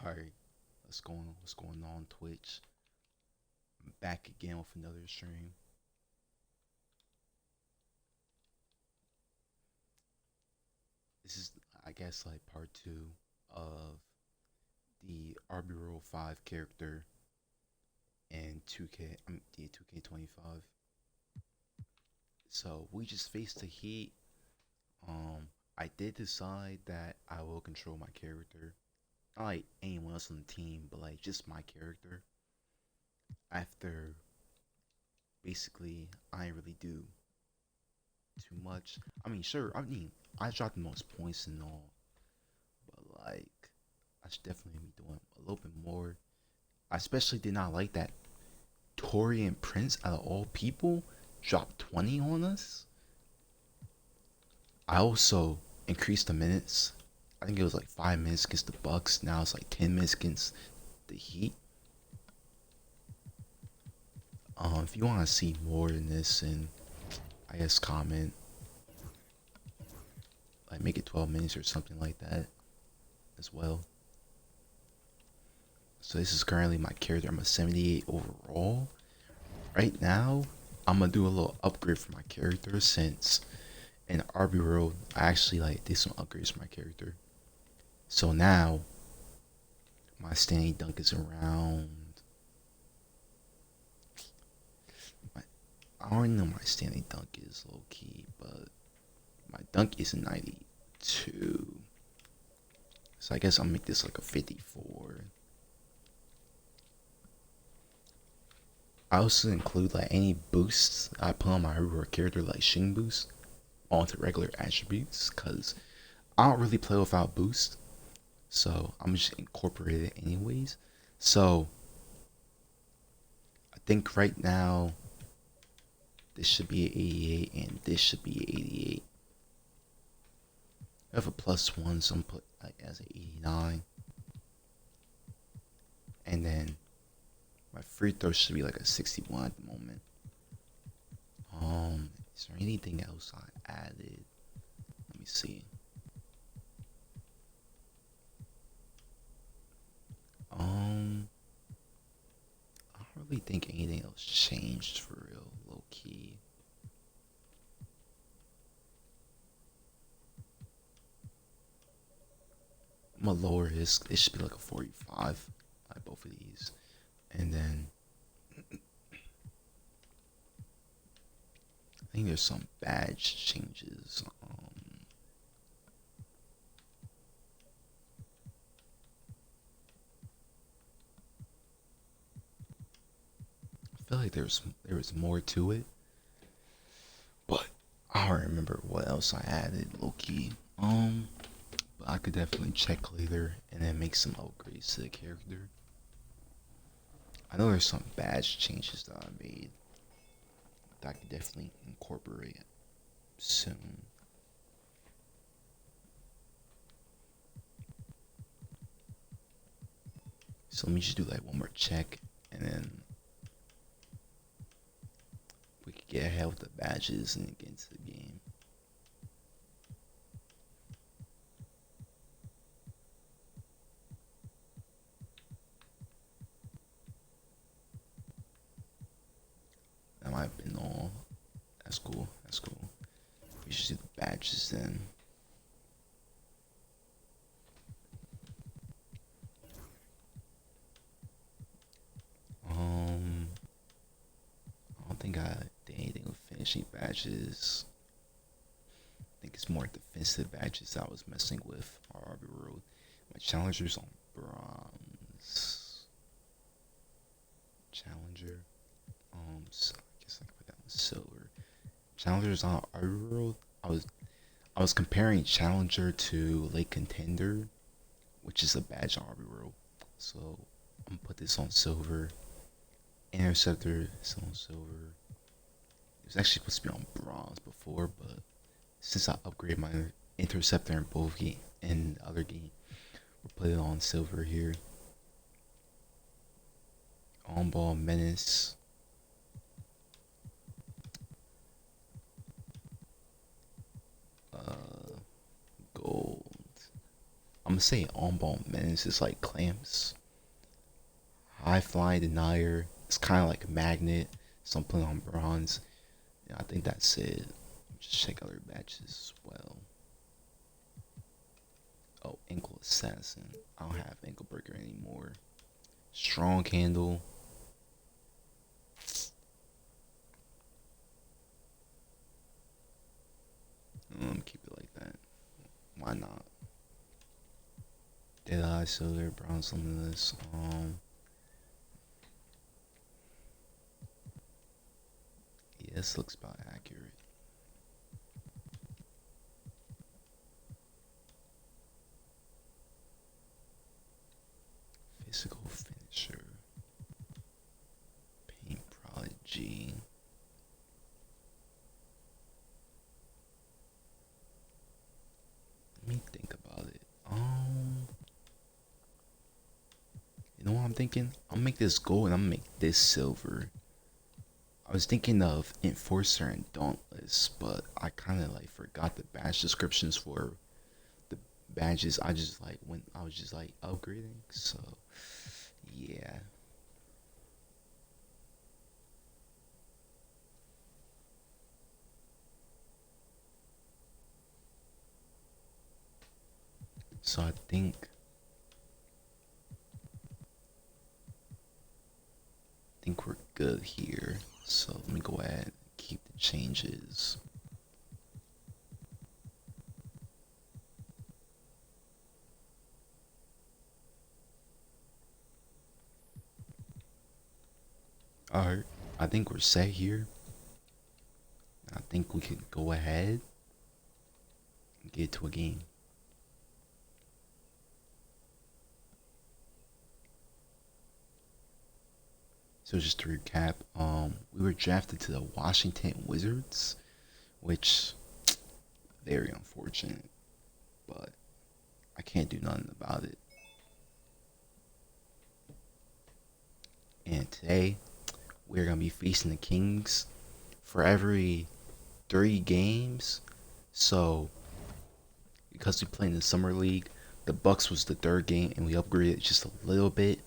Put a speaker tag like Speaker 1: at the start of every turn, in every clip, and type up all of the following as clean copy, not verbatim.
Speaker 1: Alright, what's going on Twitch? I'm back again with another stream. This is I guess like part two of the Rbw5 character in 2K the 2K25. So we just faced the heat. I did decide that I will control my character. Not like anyone else on the team, but like just my character. After basically I didn't really do too much. I dropped the most points and all, but like, I should definitely be doing a little bit more. I especially did not like that Torian Prince, out of all people, dropped 20 on us. I also increased the minutes. I think it was like 5 minutes against the Bucks. Now it's like 10 minutes against the Heat. If you want to see more than this, and I guess comment, like make it 12 minutes or something like that as well. So this is currently my character. I'm a 78 overall. Right now, I'm gonna do a little upgrade for my character since in RB World I actually like did some upgrades for my character. So now my standing dunk is around. I don't know my standing dunk is low key, but my dunk is a 92. So I guess I'll make this like a 54. I also include like any boosts I put on my hero character, like shing boost, onto regular attributes, cause I don't really play without boost, so I'm just incorporate it anyways. So I think right now this should be an 88 and this should be an 88. I have a +1, so I'm put like as an 89, and then my free throw should be like a 61 at the moment. Is there anything else I added? Let me see. I don't really think anything else changed for real, low key. I'm gonna lower his. It should be like a 45, like both of these, and then I think there's some badge changes. I feel like there was more to it, but I don't remember what else I added, low key. But I could definitely check later and then make some upgrades to the character. I know there's some badge changes that I made that I could definitely incorporate soon. So let me just do like one more check, and then we could get ahead with the badges and get into the game. That might have been all. That's cool. That's cool. We should do the badges then. I don't think I did anything with finishing badges. I think it's more defensive badges I was messing with. RB Road. My challenger's on bronze. Challenger. So I guess I can put that on silver. Challenger's on RB Road. I was comparing Challenger to Lake Contender, which is a badge on RB World. So I'm gonna put this on silver. Interceptor is on silver. It was actually supposed to be on bronze before, but since I upgraded my interceptor in both game and the other game, we'll put it on silver here. On ball menace. Gold. I'm gonna say on-ball menace is like clamps. High flying denier. It's kind of like a magnet. So I'm playing on bronze. Yeah, I think that's it. Just check other badges as well. Oh, ankle assassin. I don't have ankle breaker anymore. Strong handle. Keep it like that. Why not? Deadeye, silver, bronze limitless. Yeah, this looks about accurate. Physical finisher. Paint prodigy. Let me think about it. You know what I'm thinking? I'll make this gold and I'm gonna make this silver. I was thinking of Enforcer and Dauntless, but I kind of like forgot the badge descriptions for the badges. I just like when I was just like upgrading, so yeah. So I think we're good here. So let me go ahead and keep the changes. Alright, I think we're set here. I think we can go ahead and get to a game. So just to recap, we were drafted to the Washington Wizards, which very unfortunate, but I can't do nothing about it. And today we're gonna be facing the Kings for every 3 games. So because we play in the summer league, the Bucks was the 3rd game, and we upgraded just a little bit.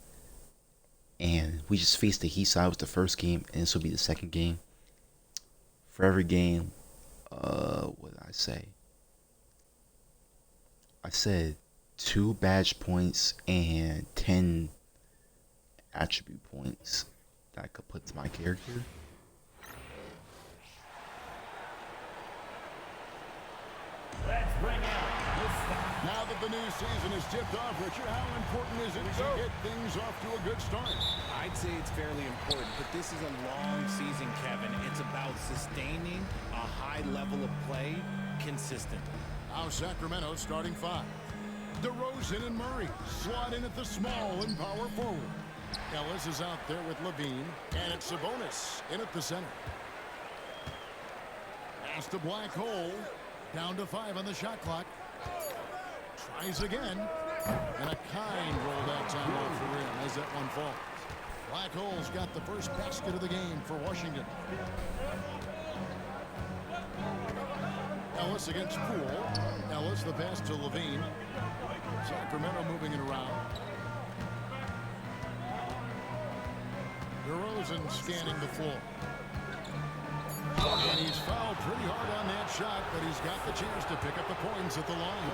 Speaker 1: And we just faced the Heat side was the 1st game, and this will be the 2nd game. For every game, what did I say? I said 2 badge points and 10 attribute points that I could put to my character.
Speaker 2: Let's bring out now that the new season is tipped off, Richard, how important is it to get things off to a good start?
Speaker 3: I'd say it's fairly important, but this is a long season, Kevin. It's about sustaining a high level of play consistently.
Speaker 2: Now Sacramento starting 5. DeRozan and Murray slot in at the small and power forward. Ellis is out there with Levine, and it's Sabonis in at the center. Pass to Black Hole. Down to 5 on the shot clock. Tries again. And a kind roll that time off the rim as that one falls. Black Hole's got the first basket of the game for Washington. Ellis against Poole. Ellis the pass to Levine. Sacramento moving it around. DeRozan scanning the floor. And he's fouled pretty hard on that shot, but he's got the chance to pick up the points at the line.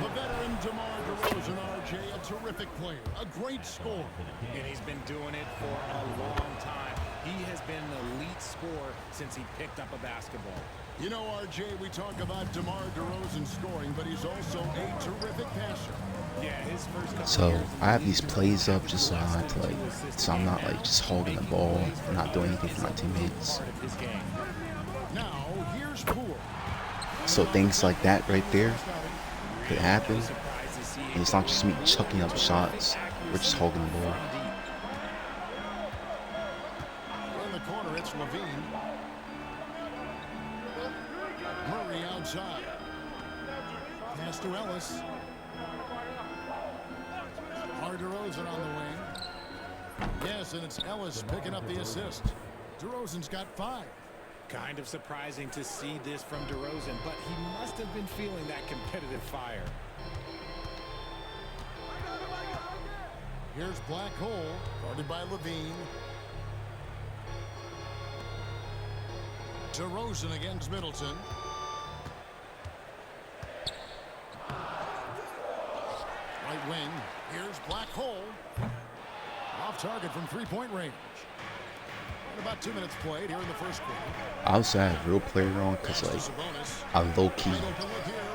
Speaker 2: The veteran DeMar DeRozan, RJ, a terrific player, a great scorer.
Speaker 3: And he's been doing it for a long time. He has been an elite scorer since he picked up a basketball.
Speaker 2: You know, RJ, we talk about DeMar DeRozan scoring, but he's also a terrific passer.
Speaker 3: Yeah, his first couple
Speaker 1: So
Speaker 3: years,
Speaker 1: I have these plays up just so I have to so I'm not like just holding the ball and not doing anything for my teammates.
Speaker 3: part of his game.
Speaker 2: Now, here's Poole.
Speaker 1: So things like that right there could happen.
Speaker 3: Surprised to see
Speaker 1: And it's not just me chucking up shots, we're just holding the ball.
Speaker 2: In the corner, it's Levine. Murray outside. Pass to Ellis. DeRozan on the wing. Yes, and it's Ellis picking up the assist. DeRozan's got 5.
Speaker 3: Kind of surprising to see this from DeRozan, but he must have been feeling that competitive fire.
Speaker 2: Here's Black Hole, guarded by Levine. DeRozan against Middleton. Right wing. Here's Black Hole. Off target from three-point range. And about 2 minutes played here in the first quarter.
Speaker 1: I also have real player on because like I low-key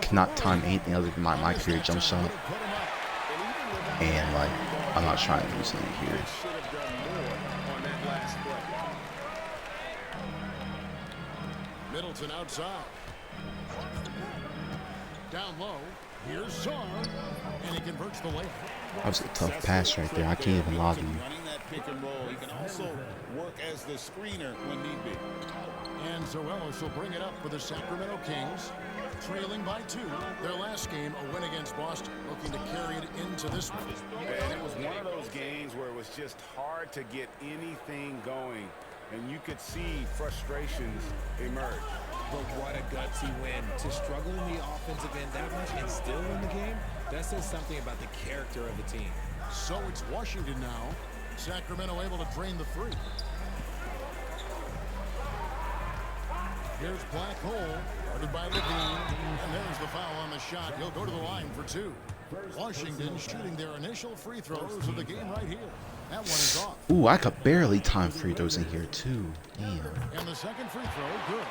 Speaker 1: cannot time anything other than my career jump shot. And like I'm not trying to use it here.
Speaker 2: Middleton outside. Down low. Here's Sar. And he converts the layup.
Speaker 1: That was a tough pass right there. I can't even lobby you.
Speaker 3: Running that pick and roll. He can also work as the screener when need be.
Speaker 2: And Zoelos will bring it up for the Sacramento Kings. Trailing by 2. Their last game, a win against Boston. Looking to carry it into this one.
Speaker 4: And it was one of those games where it was just hard to get anything going. And you could see frustrations emerge.
Speaker 3: But what a gutsy win. To struggle in the offensive end that much and still win the game, that says something about the character of the team.
Speaker 2: So it's Washington now. Sacramento able to drain the three. Here's Black Hole, guarded by Levine. And there's the foul on the shot. He'll go to the line for 2. Washington shooting their initial free throws of the game right here. That one is off.
Speaker 1: Ooh, I could barely time free throws in here too. Damn.
Speaker 2: And the second free throw, good.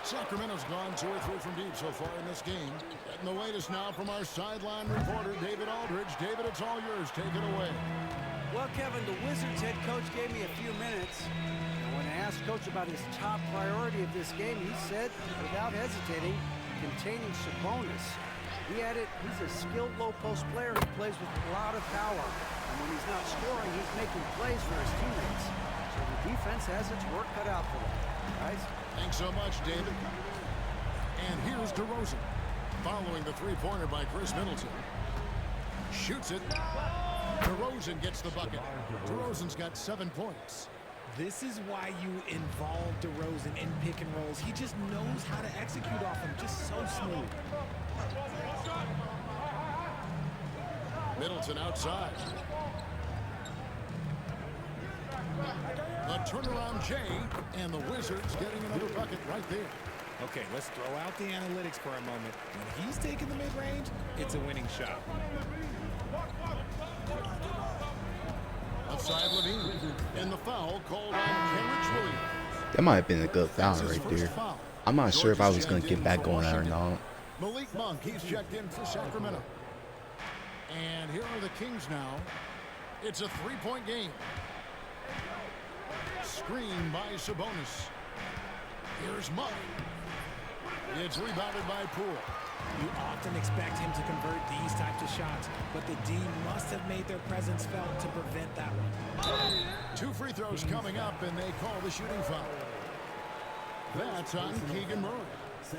Speaker 2: Sacramento's gone 2 or 3 from deep so far in this game. Getting the latest now from our sideline reporter, David Aldridge. David, it's all yours. Take it away.
Speaker 5: Well, Kevin, the Wizards head coach gave me a few minutes. And when I asked Coach about his top priority of this game, he said, without hesitating, containing Sabonis. He added, he's a skilled low-post player who plays with a lot of power. And when he's not scoring, he's making plays for his teammates. So the defense has its work cut out for them. Guys?
Speaker 2: Thanks so much, David. And here's DeRozan. Following the three-pointer by Chris Middleton. Shoots it. DeRozan gets the bucket. DeRozan's got 7 points.
Speaker 3: This is why you involve DeRozan in pick and rolls. He just knows how to execute off them, just so smooth.
Speaker 2: Middleton outside. The turnaround Jay, and the Wizards getting another bucket right there.
Speaker 3: Okay, let's throw out the analytics for a moment. When he's taking the mid-range, it's a winning shot.
Speaker 2: Outside Levine. And the foul called on Kenrich Williams.
Speaker 1: That might have been a good foul right there. I'm not sure if I was going to get back on that or not.
Speaker 2: Malik Monk, he's checked in for Sacramento. And here are the Kings now. It's a 3-point game. Screen by Sabonis. Here's Monk. It's rebounded by Poole.
Speaker 3: You often expect him to convert these types of shots, but the D must have made their presence felt to prevent that one.
Speaker 2: 2 free throws coming up, and they call the shooting foul. That's on Keegan Murray.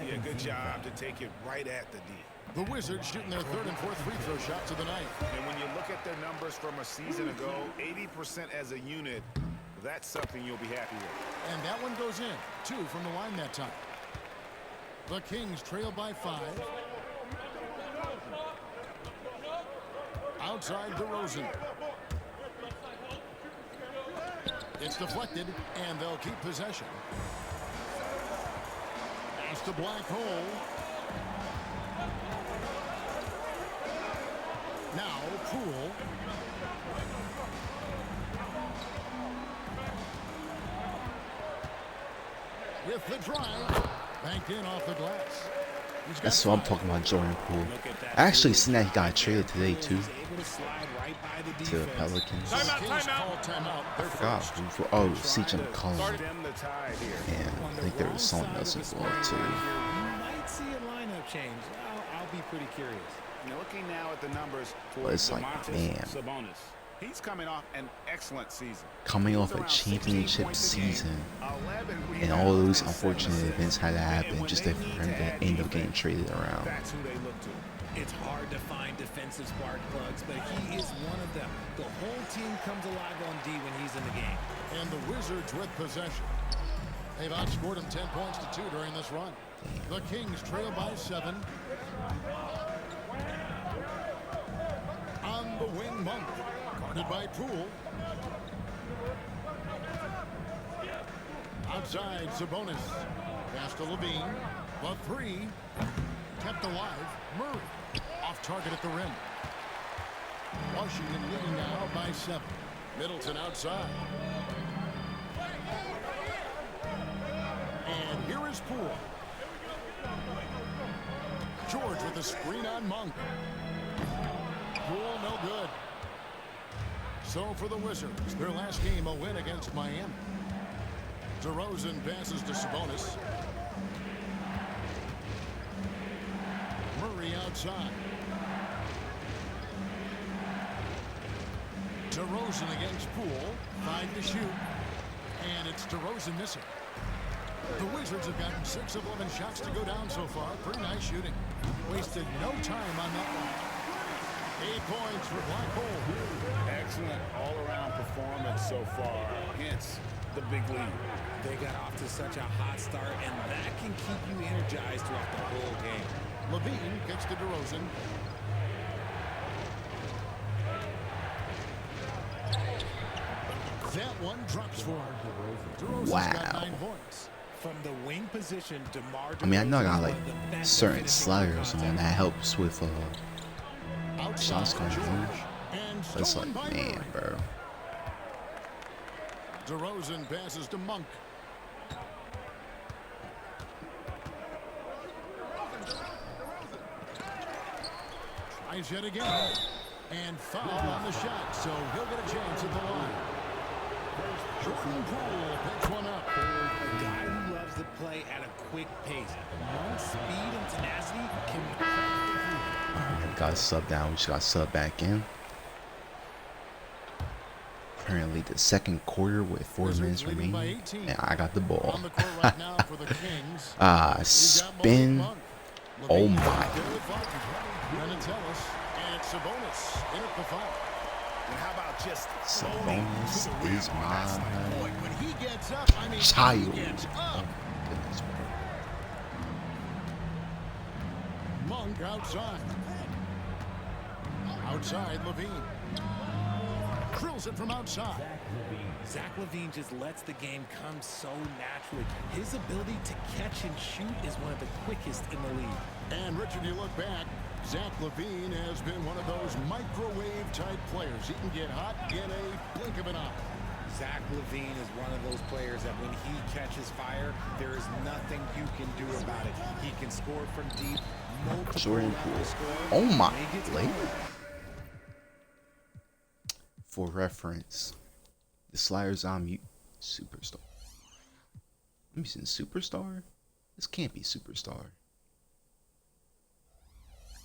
Speaker 4: Yeah, good job to take it right at the D.
Speaker 2: The Wizards shooting their 3rd and 4th free throw shots of the night.
Speaker 4: And when you look at their numbers from a season ago, 80% as a unit, that's something you'll be happy with.
Speaker 2: And that one goes in. 2 from the line that time. The Kings trail by 5. Outside DeRozan. It's deflected, and they'll keep possession. Pass to Black Hole. Now Poole. With the drive. Banked in off the glass.
Speaker 1: That's what I'm talking about, Jordan Poole. I actually seen that he got traded today too to the Pelicans. I forgot who for. Oh, CJ McCollum. And I think there was someone else involved too.
Speaker 3: You might see a lineup change. I'll be pretty curious.
Speaker 4: Looking now at the numbers for
Speaker 1: But it's like, man.
Speaker 4: Sabonis. He's coming off an excellent season.
Speaker 1: Coming off a championship season, and all those unfortunate events had to happen just for him to end up getting traded around.
Speaker 4: That's who they look to.
Speaker 3: It's hard to find defensive spark plugs, but he is one of them. The whole team comes alive on D when he's in the game.
Speaker 2: And the Wizards with possession. They've outscored him 10 points to 2 during this run. The Kings trail by 7. the wing, Monk. Guarded by Poole. Outside, Sabonis. Pass to Levine. The three. Kept alive. Murray. Off target at the rim. Washington leading now by 7. Middleton outside. And here is Poole. George with a screen on Monk. Poole no good. So for the Wizards, their last game a win against Miami. DeRozan passes to Sabonis. Murray outside. DeRozan against Poole. 5 to shoot. And it's DeRozan missing. The Wizards have gotten 6 of 11 shots to go down so far. Pretty nice shooting. Wasted no time on that one. 8 points for Black Hole.
Speaker 4: Excellent all-around performance so far. Hence the big lead.
Speaker 3: They got off to such a hot start, and that can keep you energized throughout the whole game.
Speaker 2: Levine gets to DeRozan. That one drops for him. DeRozan's got 9 points.
Speaker 3: From the wing position, DeMar
Speaker 1: I mean, I know I got
Speaker 3: DeRozan is
Speaker 1: like
Speaker 3: one of the best
Speaker 1: certain
Speaker 3: finishers
Speaker 1: sliders
Speaker 3: in
Speaker 1: on that helps with shots
Speaker 2: Outside,
Speaker 1: going
Speaker 2: George.
Speaker 1: through.
Speaker 2: And
Speaker 1: But it's
Speaker 2: stolen
Speaker 1: like,
Speaker 2: by
Speaker 1: man,
Speaker 2: Murray.
Speaker 1: bro.
Speaker 2: DeRozan passes to Monk. Tries yet again. And foul on the shot, so he'll get a chance at the line. Jordan Poole picks one up.
Speaker 3: A guy who loves to play at a quick pace. Monk's speed and tenacity can be
Speaker 1: Got subbed down. We just got subbed back in. Currently the second quarter with 4 minutes
Speaker 2: leading by
Speaker 1: remaining.
Speaker 2: 18.
Speaker 1: And I got the ball.
Speaker 2: On the court right now for the Kings.
Speaker 1: Spin. Oh my.
Speaker 2: And it's Sabonis in at the foul.
Speaker 4: And how about just
Speaker 1: Sabonis is my
Speaker 2: When he gets up, I mean,
Speaker 1: child.
Speaker 2: he gets
Speaker 1: Oh
Speaker 2: up.
Speaker 1: goodness, bro.
Speaker 2: Monk outside. Outside, Levine. Drills it from outside.
Speaker 3: Zach LaVine just lets the game come so naturally. His ability to catch and shoot is one of the quickest in the league.
Speaker 2: And Richard, you look back, Zach LaVine has been one of those microwave-type players. He can get hot in a blink of an eye.
Speaker 3: Zach LaVine is one of those players that when he catches fire, there is nothing you can do about it. He can score from deep, multiple
Speaker 1: Jordan
Speaker 3: levels
Speaker 1: Poole.
Speaker 3: to score.
Speaker 1: Oh my.
Speaker 3: When he gets
Speaker 1: Late.
Speaker 3: going,
Speaker 1: For reference, the sliders I'm Superstar. I'm using Superstar? This can't be Superstar.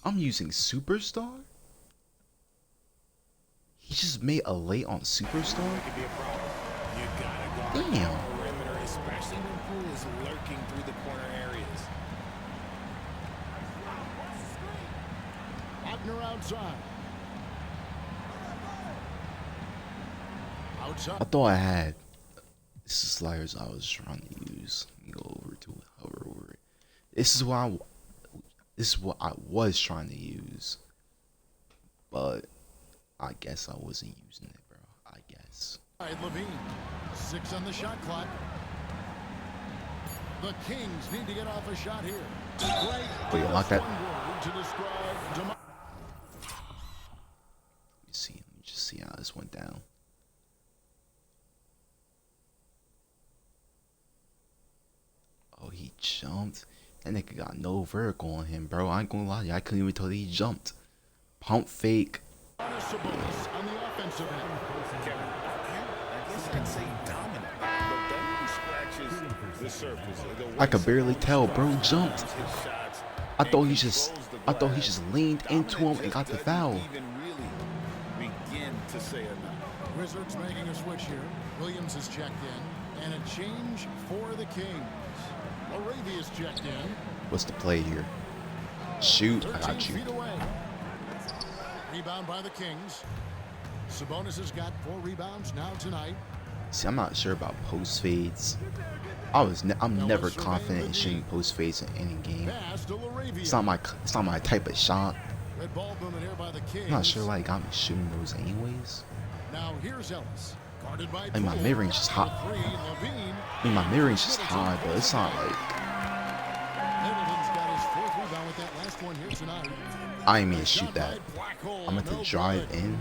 Speaker 1: I'm using Superstar? He just made a late on Superstar?
Speaker 3: could be a problem. You gotta guard
Speaker 1: Damn.
Speaker 3: the perimeter, especially when Poole is lurking through the corner areas.
Speaker 2: Wagner outside. Outside.
Speaker 1: I thought I had this is sliders I was trying to use. Let me go over to hover over it. This is what I was trying to use. But I guess I wasn't using it, bro. I guess.
Speaker 2: Levine. 6 on the shot clock. The Kings need to get off a shot here. Great.
Speaker 1: Oh, you like that?
Speaker 2: One word to describe DeMar.
Speaker 1: Let me just see how this went down. Oh, he jumped. That nigga got no vertical on him, bro. I ain't gonna lie to you. I couldn't even tell that he jumped. Pump fake.
Speaker 2: Sabonis on the offensive end.
Speaker 4: Kevin, I guess I'd say dominant. But then he scratches the surface. The way
Speaker 1: I could barely tell, bro.
Speaker 4: Sabonis
Speaker 1: Jumped.
Speaker 4: his shots
Speaker 1: I
Speaker 4: and
Speaker 1: thought he just
Speaker 4: controls the glass.
Speaker 1: leaned into him and got the
Speaker 4: Doesn't
Speaker 1: foul.
Speaker 4: even really begin to say enough.
Speaker 2: Wizards making a switch here. Williams is checked in. And a change for the Kings. Arabia's checked in.
Speaker 1: What's the play here? Shoot, I
Speaker 2: 13
Speaker 1: got you.
Speaker 2: feet away. Rebound by the Kings. Sabonis has got 4 rebounds now tonight.
Speaker 1: See, I'm not sure about post fades. I'm never confident in shooting post fades in any game.
Speaker 2: Pass to Laravia.
Speaker 1: It's not my type of shot.
Speaker 2: Red ball movement here by the Kings.
Speaker 1: I'm not sure why he got me shooting those anyways.
Speaker 2: Now here's Ellis. Guarded by
Speaker 1: I mean, my mid-range is hot. I mean, my mid-range is high, but it's not like...
Speaker 2: Middleton's got his 4th rebound with that last one here tonight.
Speaker 1: I ain't mean to shoot that. I'm going to drive in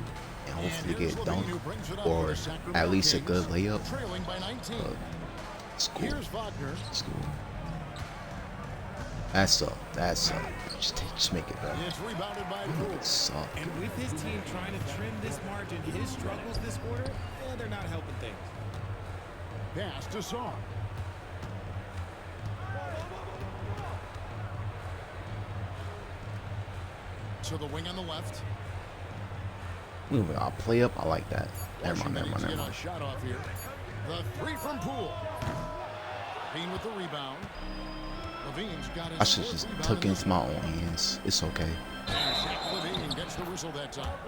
Speaker 1: and hopefully get a dunk or at least a good layup. It's cool. It's cool. That's up. That's up. Just make it better.
Speaker 2: It's rebounded by Poole.
Speaker 1: It sucked.
Speaker 3: And with his team trying to trim this margin, his struggles this quarter, they're not helping things.
Speaker 2: Pass to Saw. To the wing on the left.
Speaker 1: I'll play up. I like that. Never mind.
Speaker 2: Shot off here. The 3 from Poole. Bean with the rebound. Levine's got his
Speaker 1: I should just took it into my own hands. It's okay.
Speaker 2: Levine gets the whistle that time.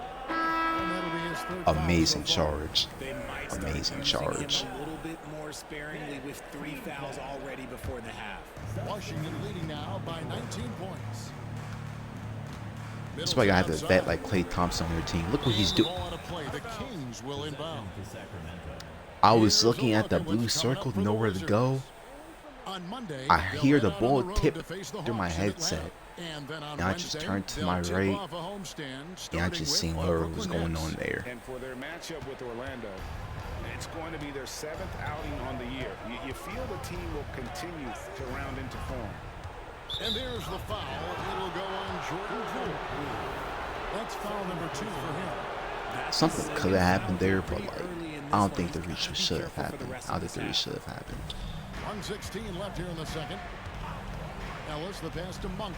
Speaker 1: Amazing charge.
Speaker 3: They might start
Speaker 1: Amazing
Speaker 3: using him
Speaker 1: charge.
Speaker 3: a little bit more sparingly with 3 fouls already before the half.
Speaker 2: Washington leading now by 19 points.
Speaker 1: That's why I have to bet like Klay Thompson on your team. Look what he's doing.
Speaker 2: The Kings will inbound.
Speaker 1: I was looking at the blue circle, nowhere to go.
Speaker 2: On Monday,
Speaker 1: I hear the
Speaker 2: they'll head
Speaker 1: ball
Speaker 2: on the road
Speaker 1: tip
Speaker 2: to face the
Speaker 1: through my
Speaker 2: Hawks in
Speaker 1: headset.
Speaker 2: Atlanta. And then on
Speaker 1: And I just
Speaker 2: Wednesday,
Speaker 1: turned to
Speaker 2: they'll
Speaker 1: my
Speaker 2: tip
Speaker 1: right,
Speaker 2: off a homestand,
Speaker 1: and I
Speaker 2: starting
Speaker 1: just
Speaker 2: with
Speaker 1: seen
Speaker 2: the
Speaker 1: whatever
Speaker 2: Brooklyn
Speaker 1: was going
Speaker 2: Nets.
Speaker 1: on there.
Speaker 4: And for their matchup with Orlando, it's going to be their 7th outing on the year. You feel the team will continue to round into form.
Speaker 2: And there's the foul. It'll go on Jordan Poole. That's foul number 2 for him.
Speaker 1: Something could have happened there, but like I don't think the reach should have happened. I don't think the reach should have happened.
Speaker 2: 1:16 left here in the second. Ellis, the pass to Monk.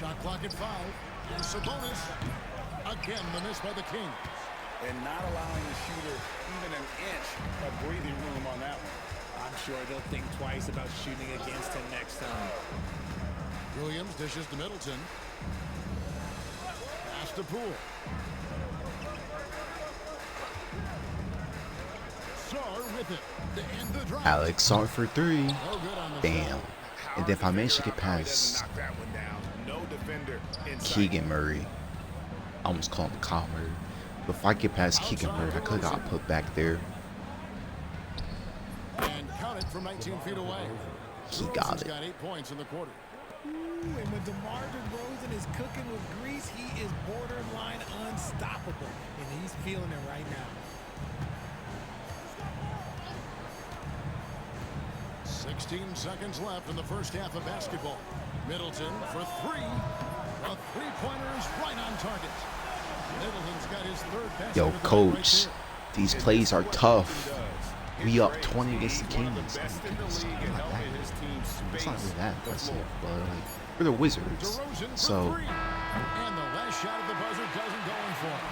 Speaker 2: Shot clock at 5. And Sabonis. Again, the miss by the Kings.
Speaker 4: And not allowing the shooter even an inch of breathing room on that one.
Speaker 3: I'm sure they'll think twice about shooting against him next time.
Speaker 2: Williams dishes to Middleton. Pass to Poole. Sar with it to end the drive.
Speaker 1: Alex Sart for 3.
Speaker 2: No good on the
Speaker 1: Damn.
Speaker 2: shot.
Speaker 1: And if I manage to get
Speaker 4: How he
Speaker 1: past
Speaker 4: doesn't knock that one down. No defender in sight.
Speaker 1: Keegan Murray, I almost called him Kyle Murray. But if I get past Keegan Murray, I could have got put back there.
Speaker 2: And count it from 19 feet away.
Speaker 1: He got
Speaker 2: He's
Speaker 1: it.
Speaker 2: got 8 points in the quarter.
Speaker 3: Ooh, and when DeMar DeRozan is cooking with grease, he is borderline unstoppable. And he's feeling it right now.
Speaker 2: 16 seconds left in the first half of basketball. Middleton for 3. A 3-pointer is right on target. Middleton's got his 3rd basket.
Speaker 1: Yo,
Speaker 2: of the night
Speaker 1: coach,
Speaker 2: right
Speaker 1: these plays are tough. We up 20 against the Kings.
Speaker 4: Best in the league at helping his team
Speaker 1: It's not
Speaker 4: space
Speaker 1: really that
Speaker 4: the
Speaker 1: impressive,
Speaker 4: floor.
Speaker 1: but like, we're the Wizards.
Speaker 2: DeRozan for
Speaker 1: So
Speaker 2: 3. And the last shot at the buzzer doesn't go in for him.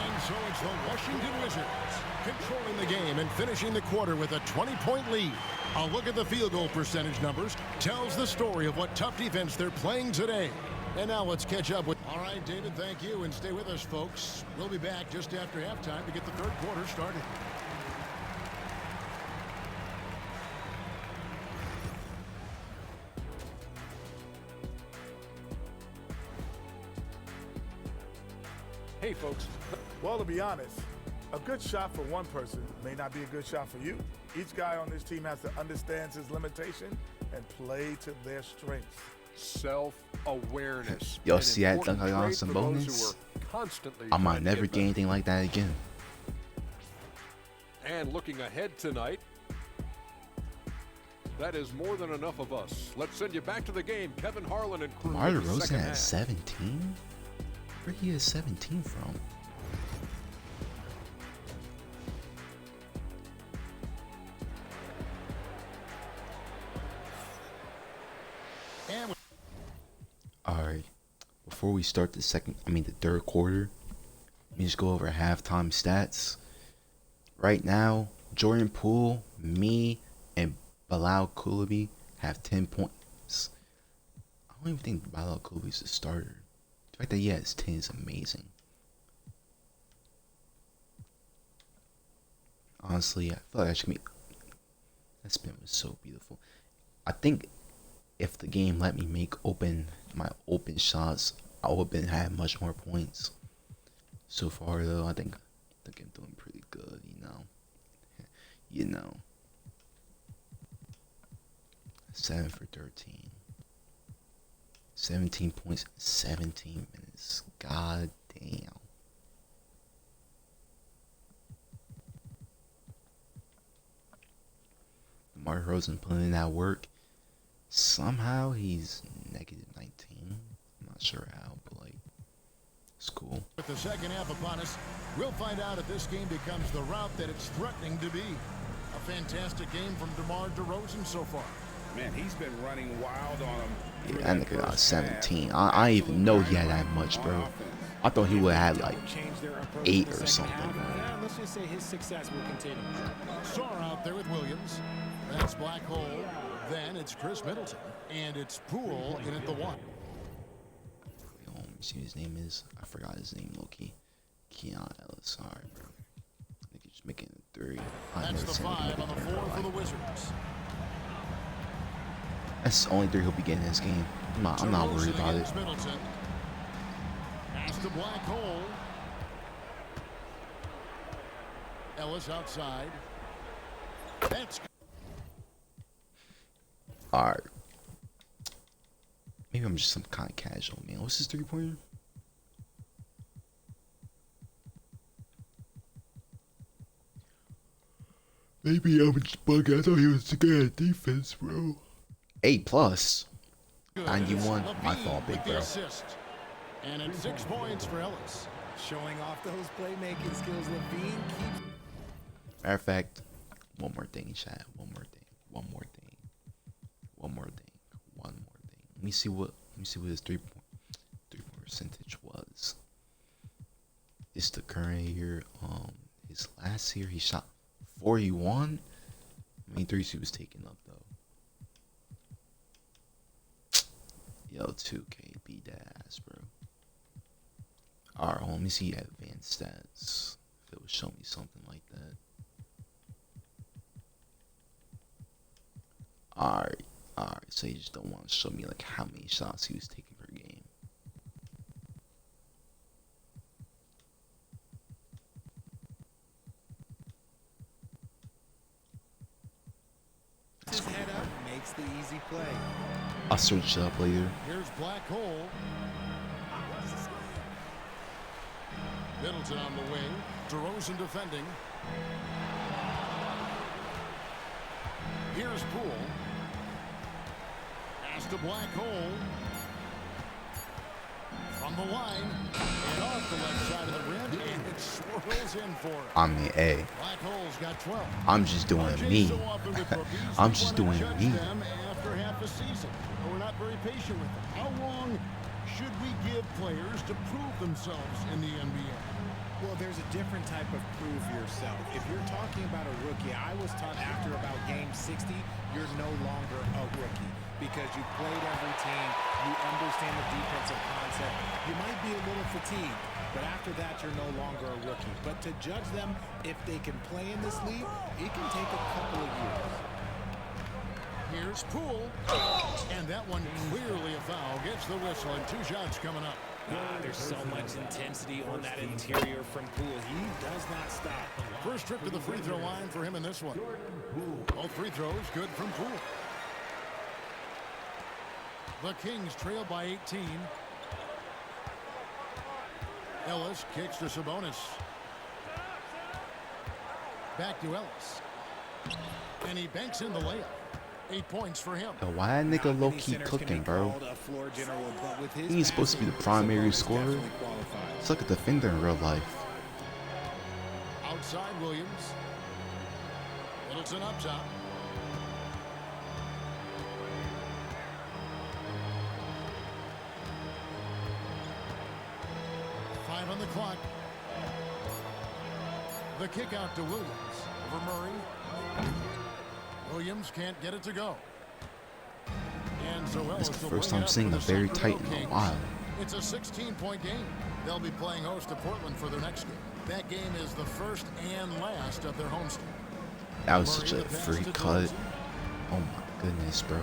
Speaker 2: And so it's the Washington Wizards controlling the game and finishing the quarter with a 20-point lead. A look at the field goal percentage numbers tells the story of what tough defense they're playing today. And now let's catch up with... All right, David, thank you. And stay with us, folks. We'll be back just after halftime to get the 3rd quarter started.
Speaker 6: Hey folks, well, to be honest, a good shot for one person may not be a good shot for you. Each guy on this team has to understand his limitation and play to their strengths.
Speaker 7: Self-awareness.
Speaker 1: Yo,
Speaker 7: An
Speaker 1: see that
Speaker 7: important
Speaker 1: dunk I got
Speaker 7: trait
Speaker 1: some
Speaker 7: for those who
Speaker 1: bonus?
Speaker 7: are constantly
Speaker 1: I might
Speaker 7: trying to
Speaker 1: never
Speaker 7: get
Speaker 1: get anything like that again.
Speaker 7: better. And looking ahead tonight, that is more than enough of us. Let's send you back to the game, Kevin Harlan and crew.
Speaker 1: DeMar
Speaker 7: with the
Speaker 1: DeRozan
Speaker 7: second
Speaker 1: at
Speaker 7: half.
Speaker 1: 17? Where he is 17 from?
Speaker 2: And
Speaker 1: Alright, before we start the third quarter, let me just go over halftime stats. Right now, Jordan Poole, me, and Bilal Coulibaly have 10 points. I don't even think Bilal Coulibaly is a starter. The fact that he has 10 is amazing. Honestly, I feel like I should be... That spin was so beautiful. I think if the game let me make my open shots, I would have had much more points. So far though, I think I'm doing pretty good, you know. 7 for 13. 17 points, 17 minutes. God damn. Mark Rosen putting in that work. Somehow he's negative 19. I'm not sure how, but like, it's cool.
Speaker 2: With the second half upon us, we'll find out if this game becomes the route that it's threatening to be. A fantastic game from DeMar DeRozan so far.
Speaker 4: Man, he's been running wild on him.
Speaker 1: Yeah, that nigga got 17. I didn't even know he had that much, bro. I thought he would have had like 8 or something.
Speaker 3: Yeah, let's just say his success will continue.
Speaker 2: Sar out there with Williams. That's Black Hole. Then it's Chris Middleton. And it's Poole in at the 1.
Speaker 1: Let me see what his name is. I forgot his name, Loki. Keon Ellis. Sorry, bro. Nigga just making a 3.
Speaker 2: That's the 5 on the 4 for the Wizards.
Speaker 1: That's the only 3 he'll be getting in this game. I'm not worried about it.
Speaker 2: Middleton. Pass to Black Hole. Ellis outside. That's
Speaker 1: Alright. Maybe I'm just some kind of casual, man. What's his 3-pointer? Maybe I'm just bugging. I thought he was good at defense, bro. A+. 91. My fault, big bro.
Speaker 2: and it's 6 points for Ellis.
Speaker 3: Showing off those playmaking skills, Levine keeps.
Speaker 1: Matter of fact, one more thing, chat. One more thing. Let me see what his 3-point percentage was. It's the current year. His last year he shot 41. I mean, 3 he was taken up though. Yo, 2K beat that ass, bro. Alright, let me see advanced stats. If it would show me something like that. Alright, so you just don't want to show me like how many shots he was taking per game.
Speaker 3: His head up, makes the easy play.
Speaker 1: I'll search it up later.
Speaker 2: Here's Black Hole. Middleton on the wing. DeRozan defending. Here's Poole. Pass to Black Hole. From the line. And off the left side of the rim. And it swirls in for him.
Speaker 1: I mean, hey,
Speaker 2: Black Hole's got 12.
Speaker 1: I'm just doing me. I'm just doing me.
Speaker 2: After half a season. We're not very patient with them. How long should we give players to prove themselves in the NBA?
Speaker 3: Well, there's a different type of prove yourself. If you're talking about a rookie, I was taught after about game 60, you're no longer a rookie because you played every team, you understand the defensive concept. You might be a little fatigued, but after that, you're no longer a rookie. But to judge them if they can play in this league, it can take a couple of years.
Speaker 2: Here's Poole, and that one clearly a foul. Gets the whistle, and 2 shots coming up.
Speaker 3: There's so much intensity on that interior from Poole. He does not stop.
Speaker 2: First trip to the free throw line for him in this one. Both free throws good from Poole. The Kings trail by 18. Ellis kicks to Sabonis. Back to Ellis. And he banks in the layup. 8 points for him.
Speaker 1: Yo, why that nigga low-key cooking, bro? He's supposed to be the primary scorer. He's like a defender in real life.
Speaker 2: Outside Williams. Middleton up top. Five on the clock. The kick out to Williams. Over Murray. Williams can't get it to go. And so
Speaker 1: It's the first time seeing a very tight in a while.
Speaker 2: It's a 16-point game. They'll be playing host to Portland for their next game. That game is the first and last of their homestand.
Speaker 1: That was such a free cut. Oh my goodness, bro.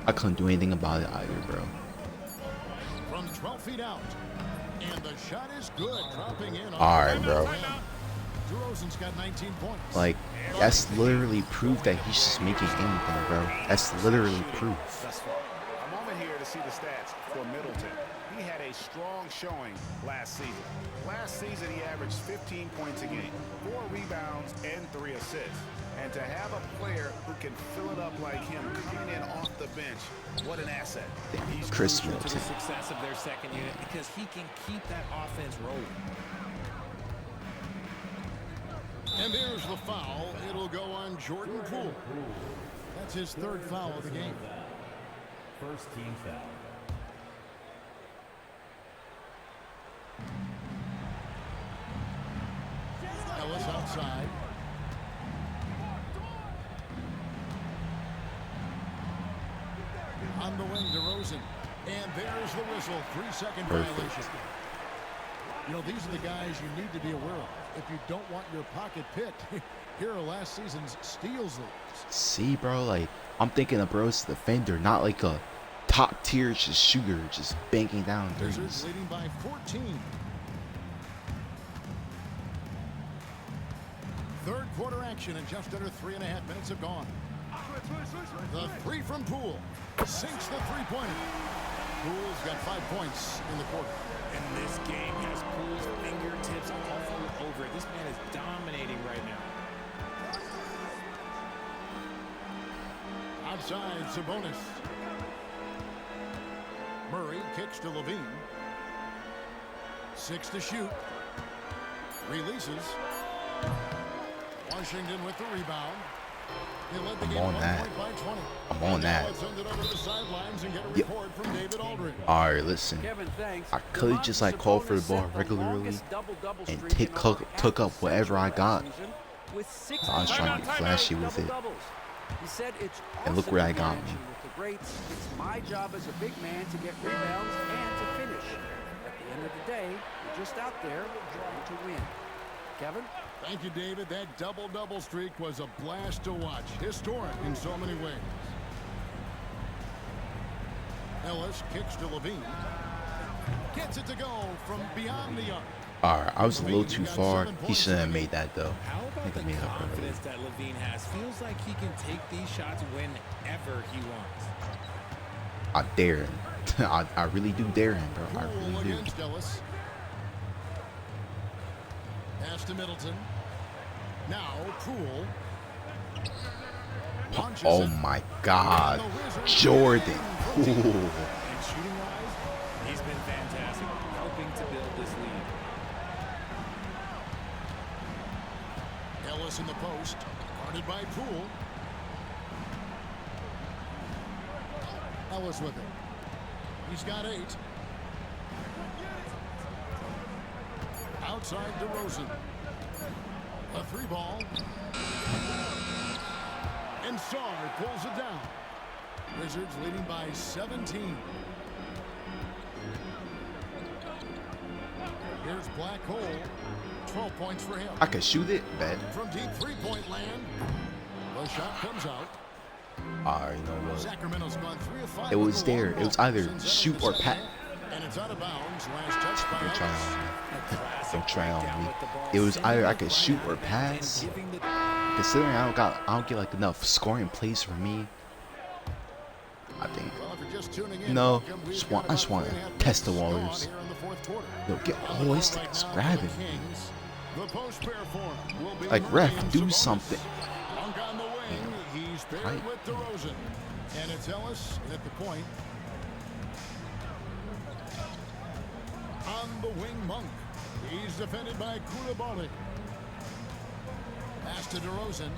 Speaker 1: I couldn't do anything about it either, bro.
Speaker 2: From 12 feet out. And the shot is good. Dropping in.
Speaker 1: Alright, bro.
Speaker 2: DeRozan's got 19 points.
Speaker 1: Like, that's literally proof that he's just making anything, bro. That's literally proof.
Speaker 4: A moment here to see the stats for Middleton. He had a strong showing last season. Last season, he averaged 15 points a game, 4 rebounds, and 3 assists. And to have a player who can fill it up like him coming in off the bench, what an asset.
Speaker 3: He's
Speaker 1: Chris
Speaker 3: crucial to the
Speaker 1: Middleton.
Speaker 3: success of their second unit because he can keep that offense rolling.
Speaker 2: And there's the foul. It'll go on Jordan Poole. That's his 3rd foul of the game.
Speaker 8: First team foul.
Speaker 2: Ellis outside. On the wing, DeRozan. And there's the whistle. 3-second violation. You know, these are the guys you need to be aware of. If you don't want your pocket picked, here are last season's steals leaders.
Speaker 1: See, bro, like, I'm thinking of bro's defender, not like a top tier just shooter, just banking down
Speaker 2: Wizards
Speaker 1: threes.
Speaker 2: leading by 14. Third quarter action and just under 3.5 minutes have gone. The 3 from Poole sinks the 3-pointer. Poole's got 5 points in the quarter.
Speaker 3: And this game has Poole's fingertips all over it. This man is dominating right now.
Speaker 2: Outside, Sabonis. Murray kicks to Levine. 6 to shoot. Releases. Washington with the rebound. They led the
Speaker 1: I'm
Speaker 2: game
Speaker 1: on
Speaker 2: 1
Speaker 1: that.
Speaker 2: point by 20.
Speaker 1: I'm on that.
Speaker 2: Now let's send it over to the sidelines and get a
Speaker 1: Yep.
Speaker 2: report from David Aldridge.
Speaker 1: Alright, listen.
Speaker 5: Kevin, thanks.
Speaker 1: I could've just, like, called for the ball regularly and took up whatever I got. I was trying to be flashy with it.
Speaker 5: He said it's
Speaker 1: And look
Speaker 5: awesome
Speaker 1: where I
Speaker 5: to be
Speaker 1: got
Speaker 5: in action
Speaker 1: me.
Speaker 5: with the greats. It's my job as a big man to get rebounds and to finish. At the end of the day, we're just out there trying to win. Kevin?
Speaker 2: Thank you, David. That double-double streak was a blast to watch. Historic in so many ways. Ellis kicks to Levine. Gets it to go from beyond the arc.
Speaker 1: Alright, I was a little too far. He shouldn't have made that, though.
Speaker 3: How
Speaker 1: I
Speaker 3: about
Speaker 1: think I
Speaker 3: the
Speaker 1: made it up early.
Speaker 3: confidence that Levine has? Feels like he can take these shots whenever he wants.
Speaker 1: I dare him. I really do dare him, bro. I
Speaker 2: Poole
Speaker 1: really do.
Speaker 2: against Ellis. Pass to Middleton. Now Poole. Launches
Speaker 1: Oh
Speaker 2: it.
Speaker 1: my God.
Speaker 2: And the Wizards
Speaker 1: Jordan.
Speaker 2: win.
Speaker 1: Ooh.
Speaker 3: And shooting-wise, he's been fantastic, helping to build this lead.
Speaker 2: Ellis in the post. Guarded by Poole. Ellis with it. He's got 8. Outside DeRozan. A 3-ball. And Sarr pulls it down. Wizards leading by 17. Here's Black Hole. 12 points for him.
Speaker 1: I could shoot it, bet.
Speaker 2: From deep 3-point land. The shot comes out.
Speaker 1: Alright, you know what?
Speaker 2: Sacramento's gone 3 of 5.
Speaker 1: It
Speaker 2: with
Speaker 1: was
Speaker 2: the long
Speaker 1: there. It
Speaker 2: ball
Speaker 1: was either
Speaker 2: since
Speaker 1: shoot
Speaker 2: entering
Speaker 1: or
Speaker 2: the
Speaker 1: pat.
Speaker 2: second half. And it's out of bounds. Last touch by
Speaker 1: Don't try
Speaker 2: Ellis.
Speaker 1: on me.
Speaker 3: A classic
Speaker 1: Don't try on
Speaker 3: breakdown
Speaker 1: me.
Speaker 3: with the ball,
Speaker 1: It was
Speaker 3: sending
Speaker 1: either I
Speaker 3: it
Speaker 1: could
Speaker 3: right
Speaker 1: shoot
Speaker 3: out
Speaker 1: or
Speaker 3: of bounds
Speaker 1: pass.
Speaker 3: and giving the
Speaker 1: Considering I don't get like enough scoring plays for me, I think.
Speaker 2: Well, if you're just tuning in,
Speaker 1: No,
Speaker 2: welcome. We've
Speaker 1: just
Speaker 2: got
Speaker 1: want- I just
Speaker 2: about
Speaker 1: want to
Speaker 2: 3.5
Speaker 1: test the
Speaker 2: minutes gone
Speaker 1: waters.
Speaker 2: here in the fourth quarter.
Speaker 1: Yo, get
Speaker 2: On the
Speaker 1: hoist
Speaker 2: floor
Speaker 1: it,
Speaker 2: right
Speaker 1: it's
Speaker 2: now for
Speaker 1: grabbing
Speaker 2: the
Speaker 1: me.
Speaker 2: Kings. The post pair form will be
Speaker 1: Like,
Speaker 2: Murray
Speaker 1: ref,
Speaker 2: and
Speaker 1: do
Speaker 2: Sabonis.
Speaker 1: something.
Speaker 2: Dunk on the wing. He's paired
Speaker 1: Tight.
Speaker 2: with DeRozan. And it's Ellis at the point. On the wing, Monk. He's defended by Koulibaly. Pass to DeRozan.